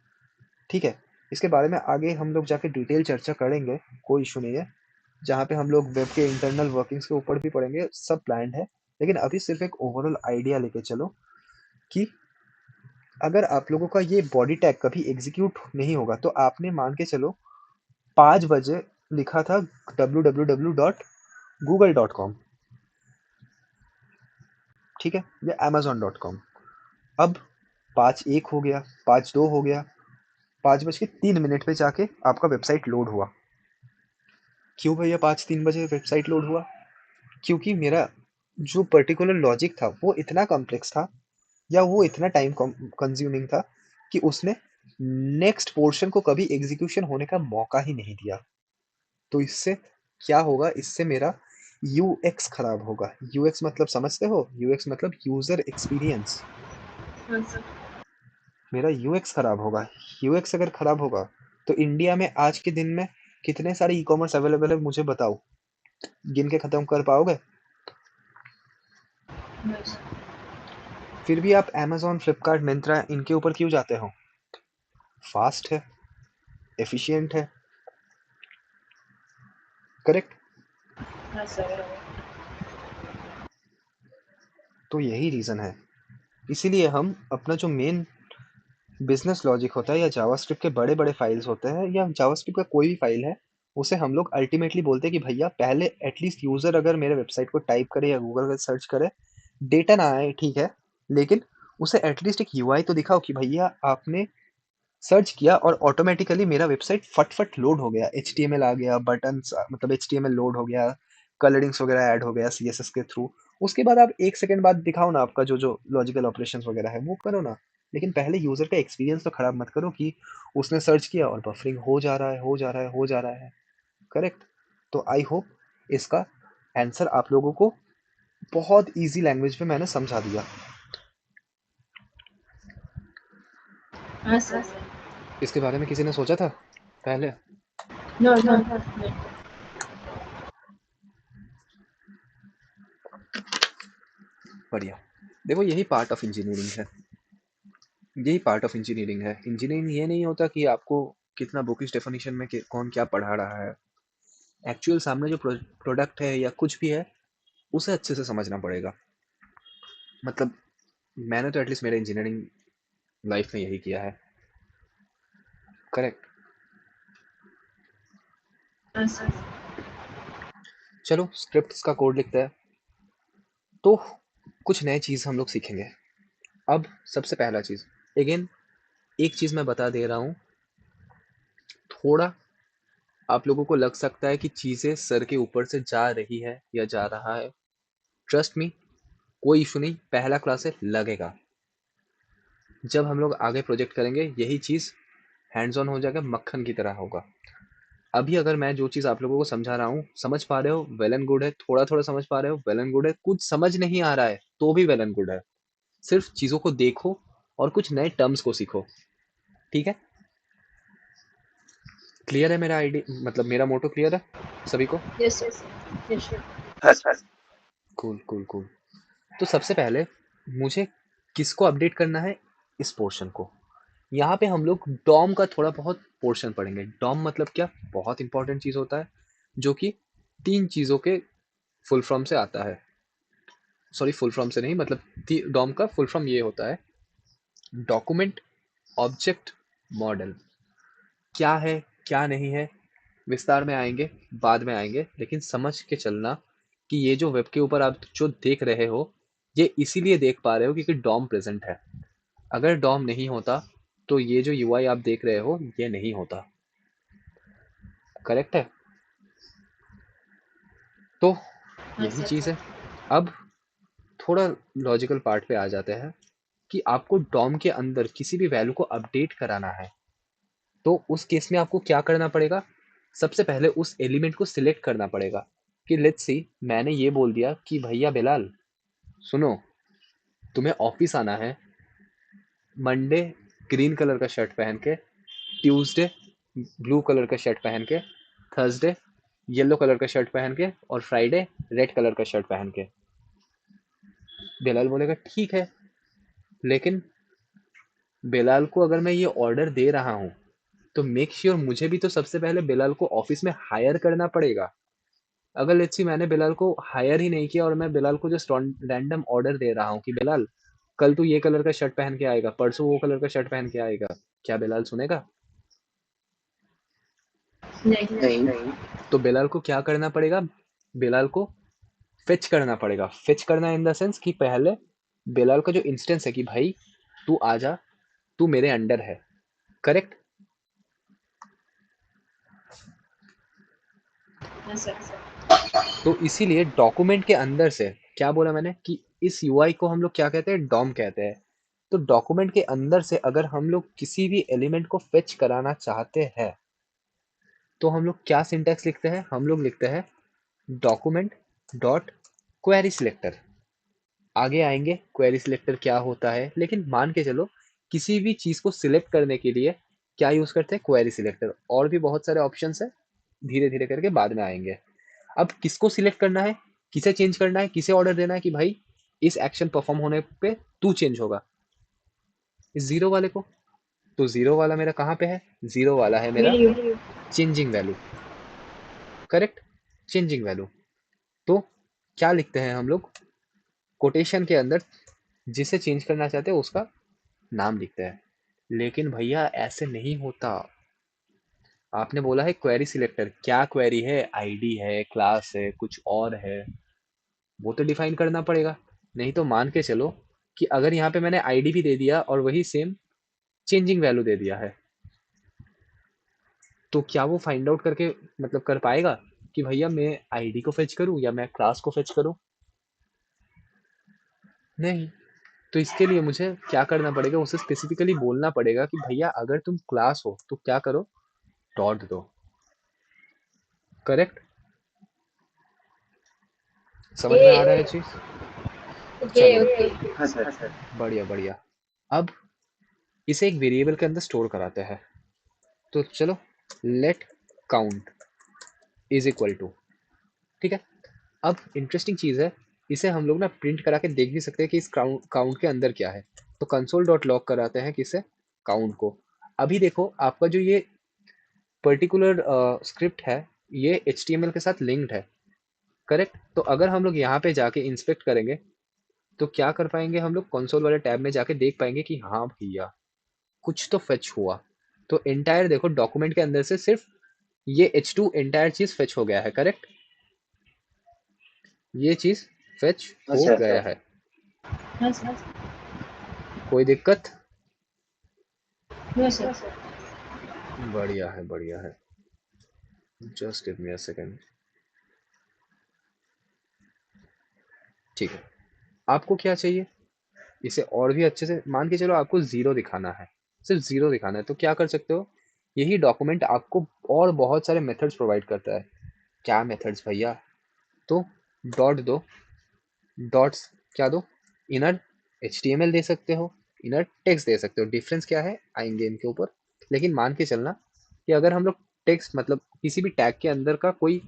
ठीक है। इसके बारे में आगे हम लोग जाके डिटेल चर्चा करेंगे, कोई इशू नहीं है, जहाँ पे हम लोग वेब के इंटरनल वर्किंग्स के ऊपर भी पढ़ेंगे, सब प्लान्ड है। लेकिन अभी सिर्फ एक ओवरऑल आइडिया लेके चलो कि अगर आप लोगों का ये बॉडी टैग कभी एग्जीक्यूट नहीं होगा तो आपने मान के चलो 5 बजे लिखा था www.google.com, ठीक है, या amazon.com। अब 5:01 हो गया, 5:02 हो गया, 5:03 पे जाके आपका वेबसाइट लोड हुआ। क्यों भैया 5:03 वेबसाइट लोड हुआ? क्योंकि मेरा जो पर्टिकुलर लॉजिक था वो इतना कॉम्प्लेक्स था या वो इतना टाइम कंज्यूमिंग था कि उसने नेक्स्ट पोर्शन को कभी एग्जीक्यूशन होने का मौका ही नहीं दिया। तो इससे क्या होगा, इससे मेरा यूएक्स खराब होगा। यूएक्स मतलब समझते हो? यूएक्स मतलब यूजर एक्सपीरियंस। हाँ सर। मेरा यूएक्स खराब होगा। यूएक्स अगर खराब होगा तो इंडिया में आज के दिन में कितने सारे ई कॉमर्स अवेलेबल है मुझे बताओ, गिन के खत्म कर पाओगे? No sir. फिर भी आप अमेजोन, फ्लिपकार्ट, मिंत्रा इनके ऊपर क्यों जाते हो? फास्ट है, एफिशिएंट है, करेक्ट? हाँ सर। तो यही रीजन है। इसीलिए हम अपना जो मेन बिजनेस लॉजिक होता है या जावास्क्रिप्ट के बड़े बड़े फाइल्स होते हैं या जावास्क्रिप्ट का कोई भी फाइल है, उसे हम लोग अल्टीमेटली बोलते हैं कि भैया पहले एटलीस्ट यूजर अगर मेरे वेबसाइट को टाइप करे या गूगल पर सर्च करे, डेटा ना आए ठीक है, लेकिन उसे एटलीस्ट एक यूआई तो दिखाओ कि भैया आपने सर्च किया और ऑटोमेटिकली मेरा वेबसाइट फट लोड हो गया, एचटीएमएल आ गया, बटन मतलब एचटीएमएल लोड हो गया, कलरिंग्स वगैरह ऐड हो गया सीएसएस के थ्रू। उसके बाद आप 1 सेकंड बाद दिखाओ ना, आपका जो जो लॉजिकल ऑपरेशन वगैरह है वो करो ना। लेकिन पहले यूजर का एक्सपीरियंस तो खराब मत करो कि उसने सर्च किया और बफरिंग हो जा रहा है, हो जा रहा है, हो जा रहा है। करेक्ट? तो आई होप इसका आंसर आप लोगों को बहुत इजी लैंग्वेज में मैंने समझा दिया। हाँ सर। इसके बारे में किसी ने सोचा था पहले? No no. बढ़िया। देखो यही पार्ट ऑफ इंजीनियरिंग है, यही पार्ट ऑफ इंजीनियरिंग है। इंजीनियरिंग ये नहीं होता कि आपको कितना बुकिश डेफिनेशन में कौन क्या पढ़ा रहा है। एक्चुअल सामने जो प्रोडक्ट है या कुछ भी है उसे अच्छे से समझना पड़ेगा। मतलब मैंने तो एटलीस्ट मेरे इंजीनियरिंग लाइफ में यही किया है। करेक्ट? हाँ सर। चलो स्क्रिप्ट्स का कोड लिखते हैं। तो कुछ नए चीज़ हम लोग सीखेंगे। अब सबसे पहला चीज़, अगेन एक चीज़ मैं बता दे रहा हूँ, थोड़ा आप लोगों को लग सकता है कि चीज़ें सर के ऊपर से जा रही है या जा रहा है। ट्रस्ट मी, कोई इशू नहीं, पहला क्लास है, लगेगा। जब हम लोग आगे प्रोजेक्ट करेंगे यही चीज़ हैंड्स ऑन हो जाएगा, मक्खन की तरह होगा। अभी अगर मैं जो चीज़ आप लोगों को समझा रहा हूँ समझ पा रहे हो, वेल एंड गुड है। थोड़ा थोड़ा समझ पा रहे हो, वेल एंड गुड है। कुछ समझ नहीं आ रहा है तो भी वेल एंड गुड है। सिर्फ चीज़ों को देखो और कुछ नए टर्म्स को सीखो, ठीक है? क्लियर है मेरा आइडिया, मतलब मेरा मोटो क्लियर है सभी को? Yes sir. Yes sir. Cool cool cool. तो सबसे पहले मुझे किसको अपडेट करना है? इस पोर्शन को। यहाँ पे हम लोग डॉम का थोड़ा बहुत पोर्शन पढ़ेंगे। डॉम मतलब क्या? बहुत इंपॉर्टेंट चीज होता है जो कि 3 चीजों के फुल फॉर्म से आता है। सॉरी, फुल फॉर्म से नहीं, मतलब डॉम का फुल फॉर्म ये होता है, डॉक्यूमेंट ऑब्जेक्ट मॉडल। क्या है क्या नहीं है विस्तार में आएंगे, बाद में आएंगे, लेकिन समझ के चलना कि ये जो वेब के ऊपर आप जो देख रहे हो ये इसीलिए देख पा रहे हो क्योंकि डॉम प्रेजेंट है। अगर डॉम नहीं होता तो ये जो यूआई आप देख रहे हो ये नहीं होता। करेक्ट है? तो हाँ यही सर। चीज़ है। अब थोड़ा लॉजिकल पार्ट पे आ जाते हैं कि आपको डॉम के अंदर किसी भी वैल्यू को अपडेट कराना है तो उस केस में आपको क्या करना पड़ेगा? सबसे पहले उस एलिमेंट को सिलेक्ट करना पड़ेगा कि लेट्स सी मैंने ये बोल दिया कि भैया बिलाल सुनो, तुम्हें ऑफिस आना है मंडे ग्रीन कलर का शर्ट पहन के, ट्यूसडे ब्लू कलर का शर्ट पहन के, थर्सडे येलो कलर का शर्ट पहन के और फ्राइडे रेड कलर का शर्ट पहन के। बिलाल बोलेगा ठीक है, लेकिन बिलाल को अगर मैं ये ऑर्डर दे रहा हूँ तो मेक श्योर मुझे भी तो सबसे पहले बिलाल को ऑफिस में हायर करना पड़ेगा। अगर लेट्स सी मैंने बिलाल को हायर ही नहीं किया और मैं बिलाल को जस्ट रैंडम ऑर्डर दे रहा हूँ कि बिलाल कल तू ये कलर का शर्ट पहन के आएगा, परसों वो कलर का शर्ट पहन के आएगा, क्या बिलाल सुनेगा? नहीं। नहीं। तो बिलाल को क्या करना पड़ेगा? बिलाल को फेच करना पड़ेगा। फेच करना इन द सेंस कि पहले बिलाल का जो इंस्टेंस है कि भाई तू आजा, तू मेरे अंडर है, करेक्ट? हाँ सर। तो इसीलिए डॉक्यूमेंट के अंदर से क्या बोला मैंने कि इस यूआई को हम लोग क्या कहते हैं? डॉम कहते हैं। तो डॉक्यूमेंट के अंदर से अगर हम लोग किसी भी एलिमेंट को फेच कराना चाहते हैं तो हम लोग क्या सिंटैक्स लिखते हैं? हम लोग लिखते हैं डॉक्यूमेंट डॉट क्वेरी सिलेक्टर। आगे आएंगे क्वेरी सिलेक्टर क्या होता है, लेकिन मान के चलो किसी भी चीज को सिलेक्ट करने के लिए क्या यूज करते हैं? Query selector. और भी बहुत सारे ऑप्शंस है, धीरे धीरे करके बाद में आएंगे। अब किसको सिलेक्ट करना है, किसे चेंज करना है, किसे ऑर्डर देना है कि भाई इस एक्शन परफॉर्म होने पे तू चेंज होगा? इस जीरो वाले को। तो जीरो वाला मेरा कहाँ पे है? जीरो वाला है मेरा video. Changing value, correct? Changing value. तो क्या लिखते हैं हम लोग कोटेशन के अंदर? जिसे चेंज करना चाहते हैं उसका नाम लिखते हैं। लेकिन भैया ऐसे नहीं होता। आपने बोला है क्वेरी सिलेक्टर, क्या क्वेरी है? आईडी है, क्लास है, कुछ और है? वो तो डिफाइन करना पड़ेगा। नहीं तो मान के चलो कि अगर यहाँ पे मैंने आईडी भी दे दिया और वही सेम चेंजिंग वैल्यू दे दिया है, तो क्या वो फाइंड आउट करके मतलब कर पाएगा कि भैया मैं आईडी को फेच करूं या मैं क्लास को फेच करूं? नहीं। तो इसके लिए मुझे क्या करना पड़ेगा? उसे स्पेसिफिकली बोलना पड़ेगा कि भैया अगर तुम क्लास हो तो क्या करो? डॉट दो, करेक्ट? समझ में आ रहा है चीज? ओके चलो ओके। हाँ सर। बढ़िया बढ़िया। अब इसे एक वेरिएबल के अंदर स्टोर कराते हैं। तो चलो let count is equal to, ठीक है? अब इंटरेस्टिंग चीज है, इसे हम लोग ना प्रिंट करा के देख भी सकते हैं कि इस काउंट के अंदर क्या है। तो कंसोल डॉट लॉग कराते हैं किसे? काउंट को। अभी देखो आपका जो ये पर्टिकुलर स्क्रिप्ट है ये HTML के साथ लिंक्ड है, करेक्ट? तो अगर हम लोग यहाँ पे जाके इंस्पेक्ट करेंगे तो क्या कर पाएंगे? हम लोग कंसोल वाले टैब में जाके देख पाएंगे कि हाँ भैया कुछ तो फेच हुआ। तो एंटायर देखो डॉक्यूमेंट के अंदर से सिर्फ ये H2 एंटायर चीज फेच हो गया है, करेक्ट? ये चीज फेच हाँ हो सर। गया है। हाँ सर। कोई दिक्कत? No sir. बढ़िया है बढ़िया है। Just give me a second. ठीक है, आपको क्या चाहिए? इसे और भी अच्छे से मान के चलो आपको जीरो दिखाना है, सिर्फ जीरो दिखाना है, तो क्या कर सकते हो? यही डॉक्यूमेंट आपको और बहुत सारे मेथड्स प्रोवाइड करता है। क्या मेथड्स भैया? तो डॉट दो, डॉट्स क्या दो? इनर HTML दे सकते हो, इनर टेक्स्ट दे सकते हो। डिफरेंस क्या है आएंगे इनके ऊपर, लेकिन मान के चलना कि अगर हम लोग टेक्स्ट मतलब किसी भी टैग के अंदर का कोई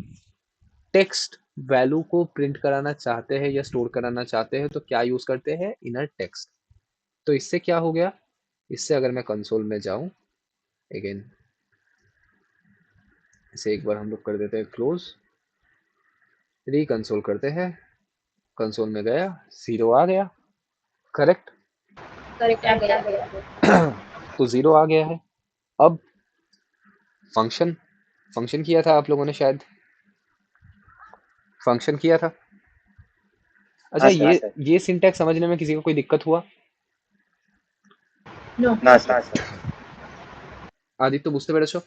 टेक्स्ट वैल्यू को प्रिंट कराना चाहते हैं या स्टोर कराना चाहते हैं तो क्या यूज करते हैं? Inner text. तो इससे क्या हो गया? इससे अगर मैं कंसोल में जाऊं अगेन, इसे एक बार हम लोग कर देते हैं क्लोज, रिकंसोल करते हैं। कंसोल में गया, जीरो आ गया, करेक्ट? करेक्ट आ गया। तो जीरो आ गया है। अब फंक्शन, फंक्शन किया था आप लोगों ने शायद, फंक्शन किया था। अच्छा हाँ सर। ये सिंटैक्स समझने में किसी को कोई दिक्कत हुआ? नो। ना सर। आदित्य बुझते পেরেছো?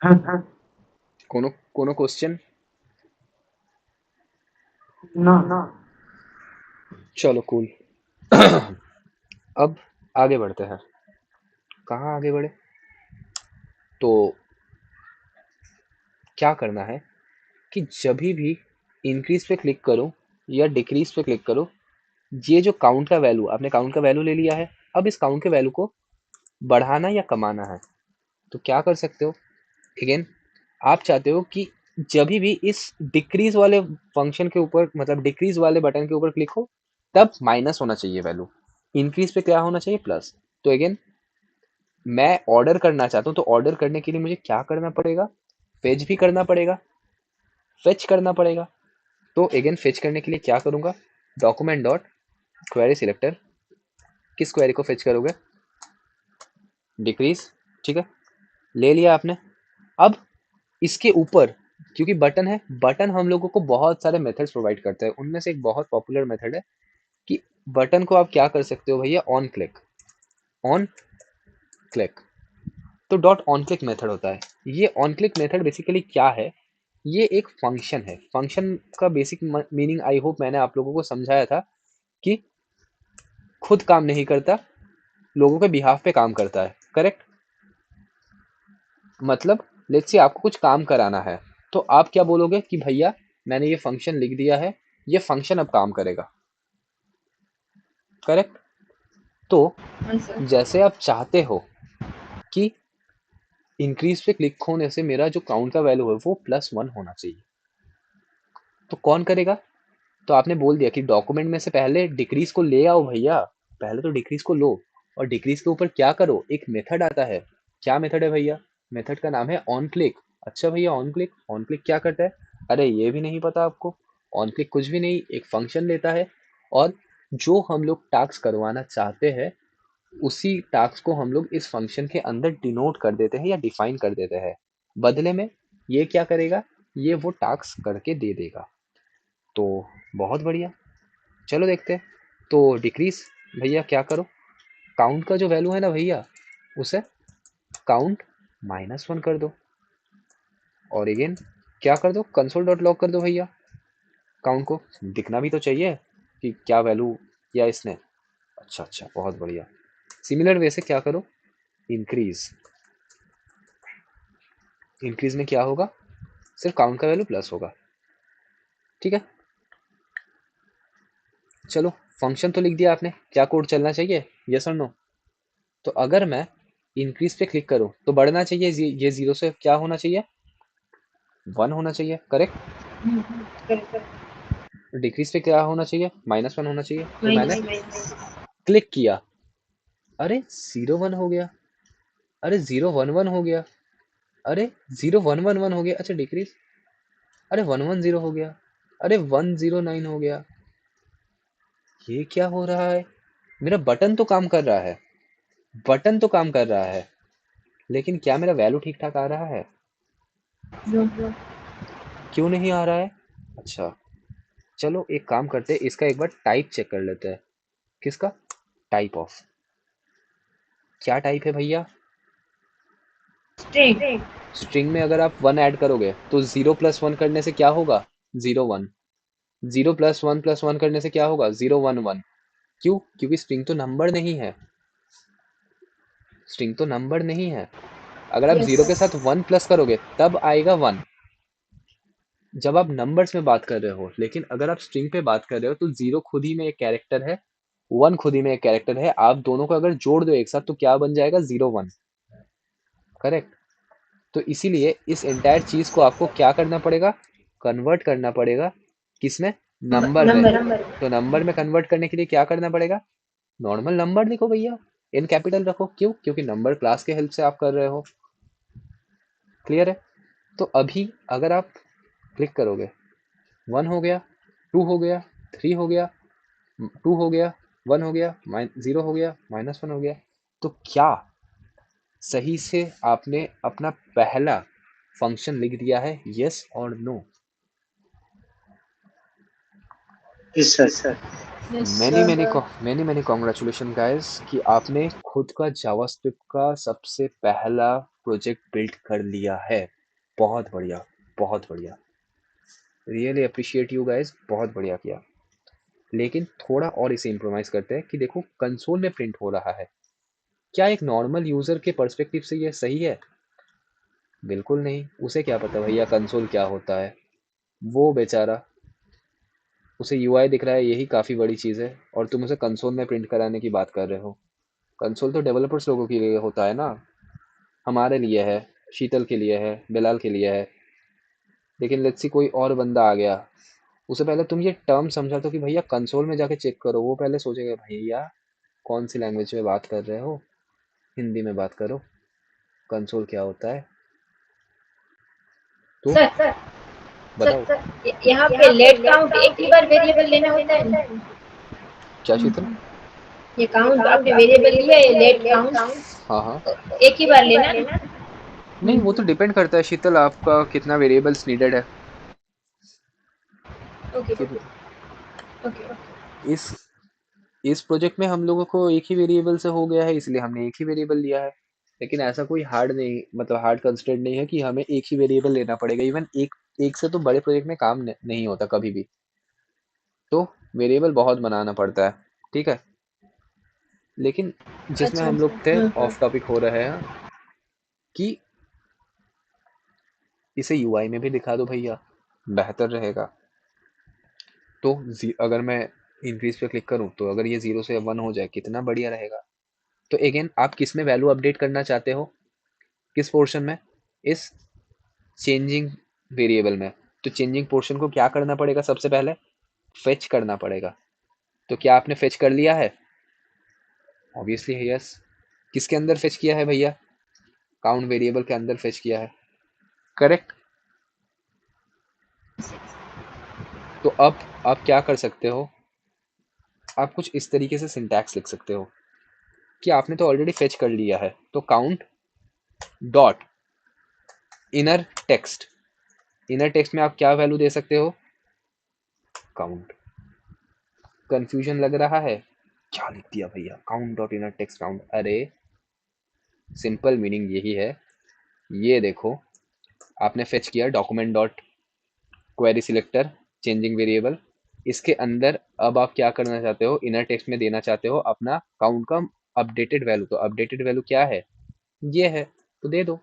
हाँ हाँ। কোনো কোনো কোশ্চেন? ना। चलो कूल। अब आगे बढ़ते हैं। कहाँ आगे बढ़े? तो क्या करना है कि जब भी इंक्रीज पे क्लिक करो या डिक्रीज पे क्लिक करो, ये जो काउंट का वैल्यू, आपने काउंट का वैल्यू ले लिया है, अब इस काउंट के वैल्यू को बढ़ाना या कमाना है। तो क्या कर सकते हो? अगेन आप चाहते हो कि जब भी इस डिक्रीज वाले फंक्शन के ऊपर मतलब डिक्रीज वाले बटन के ऊपर क्लिक हो तब माइनस होना चाहिए वैल्यू, इंक्रीज पे क्या होना चाहिए? प्लस। तो अगेन मैं ऑर्डर करना चाहता हूँ, तो ऑर्डर करने के लिए मुझे क्या करना पड़ेगा? फेच भी करना पड़ेगा, फेच करना पड़ेगा। तो अगेन फेच करने के लिए क्या करूंगा? डॉक्यूमेंट डॉट क्वेरी सिलेक्टर, किस क्वेरी को फेच करोगे? डिक्रीज, ठीक है, ले लिया आपने। अब इसके ऊपर क्योंकि बटन है, बटन हम लोगों को बहुत सारे मेथड्स प्रोवाइड करते हैं, उनमें से एक बहुत पॉपुलर मेथड है कि बटन को आप क्या कर सकते हो भैया? On click, on click. तो डॉट ऑन क्लिक मेथड होता है। ये ऑन क्लिक मेथड बेसिकली क्या है? ये एक फंक्शन है। फंक्शन का बेसिक मीनिंग आई होप मैंने आप लोगों को समझाया था कि खुद काम नहीं करता, लोगों के बिहाफ पे काम करता है, करेक्ट? मतलब लेट्स से आपको कुछ काम कराना है, तो आप क्या बोलोगे कि भैया मैंने ये फंक्शन लिख दिया है, ये फंक्शन अब काम करेगा, करेक्ट? तो हाँ सर। जैसे आप चाहते हो कि इंक्रीज पे क्लिक होने से मेरा जो काउंट का वैल्यू है वो +1 होना चाहिए, तो कौन करेगा? तो आपने बोल दिया कि डॉक्यूमेंट में से पहले डिक्रीज को ले आओ भैया, पहले तो डिक्रीज को लो, और डिक्रीज के ऊपर क्या करो? एक मेथड आता है। क्या मेथड है भैया? मेथड का नाम है ऑन क्लिक। अच्छा भैया, ऑन क्लिक, ऑन क्लिक क्या करता है? अरे ये भी नहीं पता आपको? ऑन क्लिक कुछ भी नहीं, एक फंक्शन लेता है, और जो हम लोग टास्क करवाना चाहते हैं उसी टास्क को हम लोग इस फंक्शन के अंदर डिनोट कर देते हैं या डिफाइन कर देते हैं। बदले में ये क्या करेगा? ये वो टास्क करके दे देगा। तो बहुत बढ़िया, चलो देखते हैं। तो डिक्रीज भैया क्या करो? काउंट का जो वैल्यू है ना भैया, उसे काउंट -1 कर दो, और अगेन क्या कर दो? कंसोल डॉट लॉग कर दो भैया। काउंट को दिखना भी तो चाहिए कि क्या वैल्यू या इसने। अच्छा अच्छा, बहुत बढ़िया। सिमिलर वे से क्या करो? इंक्रीज, इंक्रीज में क्या होगा? सिर्फ काउंट का वैल्यू प्लस होगा, ठीक है। चलो फंक्शन तो लिख दिया आपने, क्या कोड चलना चाहिए? यस और नो? तो अगर मैं इंक्रीज पे क्लिक करूं तो बढ़ना चाहिए, ये 0 से क्या होना चाहिए? 1 होना चाहिए, करेक्ट? करेक्ट। डिक्रीज पे क्या होना चाहिए? -1 होना चाहिए। तो मैंने माइनस। क्लिक किया, अरे 0 1 हो गया, अरे 0 1 1 हो गया, अरे 0 1 1 1 हो गया। अच्छा डिक्रीज, अरे 1 1 0 हो गया, अरे 1 0 9 हो गया। ये क्या हो रहा है? मेरा बटन तो काम कर रहा है, बटन तो काम कर रहा है, लेकिन क्या मेरा वैल्यू ठीक ठाक आ रहा है? नो। क्यों नहीं आ रहा है? अच्छा, चलो एक काम करते हैं, इसका एक बार टाइप चेक कर लेते हैं। किसका? Type of. क्या टाइप है भैया? स्ट्रिंग। स्ट्रिंग में अगर आप 1 ऐड करोगे तो 0 + 1 करने से क्या होगा? 0 1। 0 + 1 करने से क्या होगा? 0 1 1। क्यों? क्योंकि स्ट्रिंग तो नंबर नहीं है, स्ट्रिंग तो नंबर नहीं है। अगर आप यस। 0 के साथ 1 प्लस करोगे तब आएगा 1, जब आप नंबर्स में बात कर रहे हो। लेकिन अगर आप स्ट्रिंग पे बात कर रहे हो तो 0 खुद ही में एक कैरेक्टर है, 1 खुद ही में एक कैरेक्टर है, आप दोनों को अगर जोड़ दो एक साथ तो क्या बन जाएगा? 0 1, करेक्ट? तो इसीलिए इस एंटायर चीज को आपको क्या करना पड़ेगा? कन्वर्ट करना पड़ेगा, किसमें? नंबर में। नंबर। तो नंबर में कन्वर्ट करने के लिए क्या करना पड़ेगा? नॉर्मल नंबर लिखो भैया, इन कैपिटल रखो। क्यों? क्योंकि नंबर क्लास के हेल्प से आप कर रहे हो, क्लियर है? तो अभी अगर आप क्लिक करोगे, 1 हो गया, 2 हो गया, 3 हो गया, 2 हो गया, 1 हो गया, 0 हो गया, -1 हो गया। तो क्या सही से आपने अपना पहला फंक्शन लिख दिया है? यस और no? Yes sir. Yes many sir. Many many many congratulation guys कि आपने खुद का जावास्क्रिप्ट का सबसे पहला प्रोजेक्ट बिल्ड कर लिया है। बहुत बढ़िया, बहुत बढ़िया, रियली अप्रिशिएट यू गाइस, बहुत बढ़िया किया। लेकिन थोड़ा और इसे इम्प्रोवाइज करते हैं कि देखो कंसोल में प्रिंट हो रहा है, क्या एक नॉर्मल यूजर के पर्सपेक्टिव से ये सही है? बिल्कुल नहीं। उसे क्या पता भैया कंसोल क्या होता है? वो बेचारा, उसे यूआई दिख रहा है, यही काफ़ी बड़ी चीज़ है, और तुम उसे कंसोल में प्रिंट कराने की बात कर रहे हो। कंसोल तो डेवलपर्स लोगों के लिए होता है ना, हमारे लिए है, शीतल के लिए है, बिलाल के लिए है। लेकिन लेट्स सी कोई और बंदा आ गया, उसे पहले तुम ये टर्म समझा दो कि भैया कंसोल में जाके चेक करो, वो पहले सोचेगा भैया कौन सी लैंग्वेज में बात कर रहे हो, हिंदी में बात करो, कंसोल क्या होता है तो सर बताओ। यहाँ पे लेट काउंट एक ही बार वेरिएबल लेना होता है ना? क्या शीतल? ये काउंट आपने वेरिएबल लिया है लेट काउंट, हाँ हाँ, एक ही बार लेना है? नहीं वो तो डिपेंड करता है शीतल, आपका कितना वेरिएबल्स नीडेड है। ओके कित- ओके। इस इस प्रोजेक्ट में हम लोगों को एक ही वेरिएबल से हो गया है, इसलिए हमने एक ही वेरिएबल लिया है। लेकिन ऐसा कोई हार्ड नहीं, मतलब हार्ड कंस्ट्रेंट नहीं है कि हमें एक ही वेरिएबल लेना पड़ेगा। इवन एक एक से तो बड़े प्रोजेक्ट में काम नहीं होता कभी भी, तो वेरिएबल बहुत बनाना पड़ता है। ठीक है, लेकिन जिसमें अच्छा। हम लोग थे ऑफ टॉपिक हो रहे हैं कि इसे यूआई में भी दिखा दो भैया, बेहतर रहेगा। तो अगर मैं इंक्रीज पे क्लिक करूं तो अगर ये 0 से 1 हो जाए कितना बढ़िया रहेगा। तो अगेन आप किस में वैल्यू अपडेट करना चाहते हो, किस पोर्शन में? इस चेंजिंग वेरिएबल में। तो चेंजिंग पोर्शन को क्या करना पड़ेगा? सबसे पहले फेच करना पड़ेगा। तो क्या आपने फेच कर लिया है? Obviously yes. किसके अंदर फेच किया है भैया? काउंट वेरिएबल के अंदर फेच किया है, करेक्ट। तो अब आप क्या कर सकते हो, आप कुछ इस तरीके से सिंटैक्स लिख सकते हो कि आपने तो ऑलरेडी फेच कर लिया है, तो count dot inner text. Inner text में आप क्या वैल्यू दे सकते हो? काउंट। कंफ्यूजन लग रहा है? क्या लिख दिया भैया, count dot inner text count? अरे सिंपल मीनिंग यही है, ये देखो आपने फेच किया document dot query selector changing variable, इसके अंदर अब आप क्या करना चाहते हो, इनर टेक्स्ट में देना चाहते हो अपना काउंट का अपडेटेड वैल्यू। तो अपडेटेड वैल्यू क्या है? ये है, तो दे दो,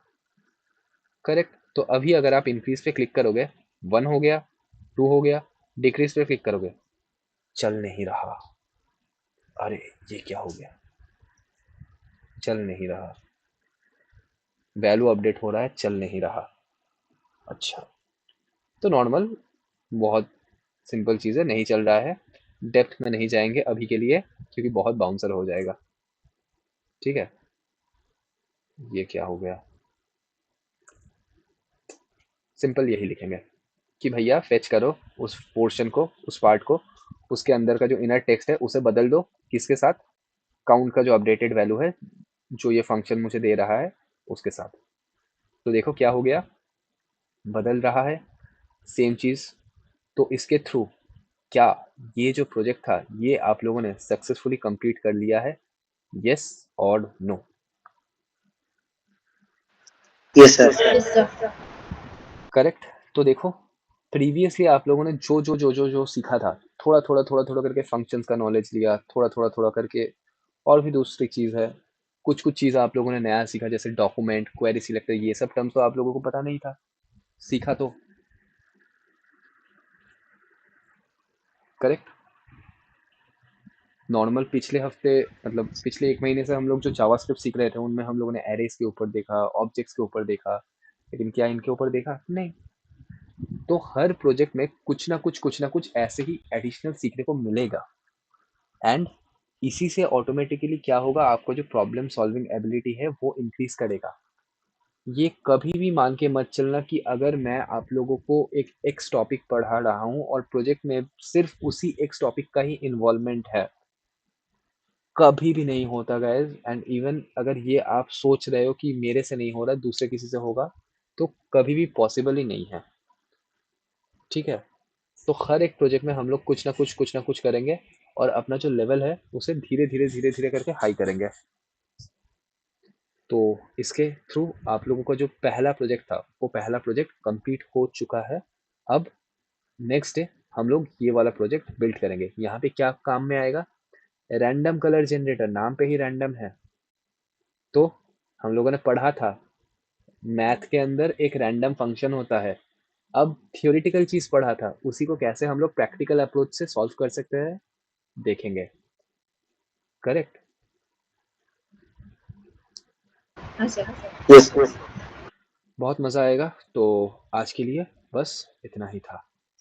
करेक्ट। तो अभी अगर आप इंक्रीज पे क्लिक करोगे 1 हो गया, 2 हो गया, डिक्रीज पे क्लिक करोगे चल नहीं रहा। अरे ये क्या हो गया, चल नहीं रहा, वैल्यू अपडेट हो रहा है चल नहीं रहा। अच्छा, तो नॉर्मल, बहुत सिंपल चीज़ है, नहीं चल रहा है। डेप्थ में नहीं जाएंगे अभी के लिए क्योंकि बहुत बाउंसर हो जाएगा। ठीक है, ये क्या हो गया, सिंपल यही लिखेंगे कि भैया फेच करो उस पोर्शन को, उस पार्ट को, उसके अंदर का जो इनर टेक्स्ट है उसे बदल दो, किसके साथ? काउंट का जो अपडेटेड वैल्यू है जो ये फंक्शन मुझे दे रहा है उसके साथ। तो देखो क्या हो गया, बदल रहा है सेम चीज़। तो इसके थ्रू क्या ये जो प्रोजेक्ट था ये आप लोगों ने सक्सेसफुली कंप्लीट कर लिया है? यस और no? Yes sir. Yes sir. Correct. तो देखो प्रीवियसली आप लोगों ने जो सीखा था, थोड़ा थोड़ा करके फंक्शंस का नॉलेज लिया, थोड़ा करके, और भी दूसरी चीज़ है, कुछ कुछ चीज़ आप लोगों ने नया सीखा, जैसे डॉक्यूमेंट, क्वेरी सिलेक्टर, ये सब टर्म्स तो आप लोगों को पता नहीं था, सीखा तो, करेक्ट। नॉर्मल पिछले हफ्ते, मतलब पिछले 1 महीने से हम लोग जो जावास्क्रिप्ट सीख रहे थे उनमें हम लोगों ने एरेज के ऊपर देखा, ऑब्जेक्ट्स के ऊपर देखा, लेकिन क्या इनके ऊपर देखा? नहीं। तो हर प्रोजेक्ट में कुछ ना कुछ ऐसे ही एडिशनल सीखने को मिलेगा। एंड इसी से ऑटोमेटिकली क्या होगा, आपको जो प्रॉब्लम सॉल्विंग एबिलिटी है वो इंक्रीज करेगा। ये कभी भी मान के मत चलना कि अगर मैं आप लोगों को एक एक्स टॉपिक पढ़ा रहा हूँ और प्रोजेक्ट में सिर्फ उसी एक्स टॉपिक का ही इन्वॉल्वमेंट है, कभी भी नहीं होता गाइज। एंड इवन अगर ये आप सोच रहे हो कि मेरे से नहीं हो रहा दूसरे किसी से होगा, तो कभी भी पॉसिबल ही नहीं है। ठीक है, तो हर एक प्रोजेक्ट में हम लोग कुछ ना कुछ करेंगे और अपना जो लेवल है उसे धीरे धीरे करके हाई करेंगे। तो इसके थ्रू आप लोगों का जो पहला प्रोजेक्ट था वो पहला प्रोजेक्ट कंप्लीट हो चुका है। अब नेक्स्ट डे हम लोग ये वाला प्रोजेक्ट बिल्ड करेंगे। यहाँ पे क्या काम में आएगा? रैंडम कलर जनरेटर, नाम पे ही रैंडम है। तो हम लोगों ने पढ़ा था मैथ के अंदर एक रैंडम फंक्शन होता है। अब थियोरिटिकल चीज पढ़ा था, उसी को कैसे हम लोग प्रैक्टिकल अप्रोच से सॉल्व कर सकते हैं देखेंगे, करेक्ट। हाँ सर। यस। बहुत मजा आएगा। तो आज के लिए बस इतना ही था।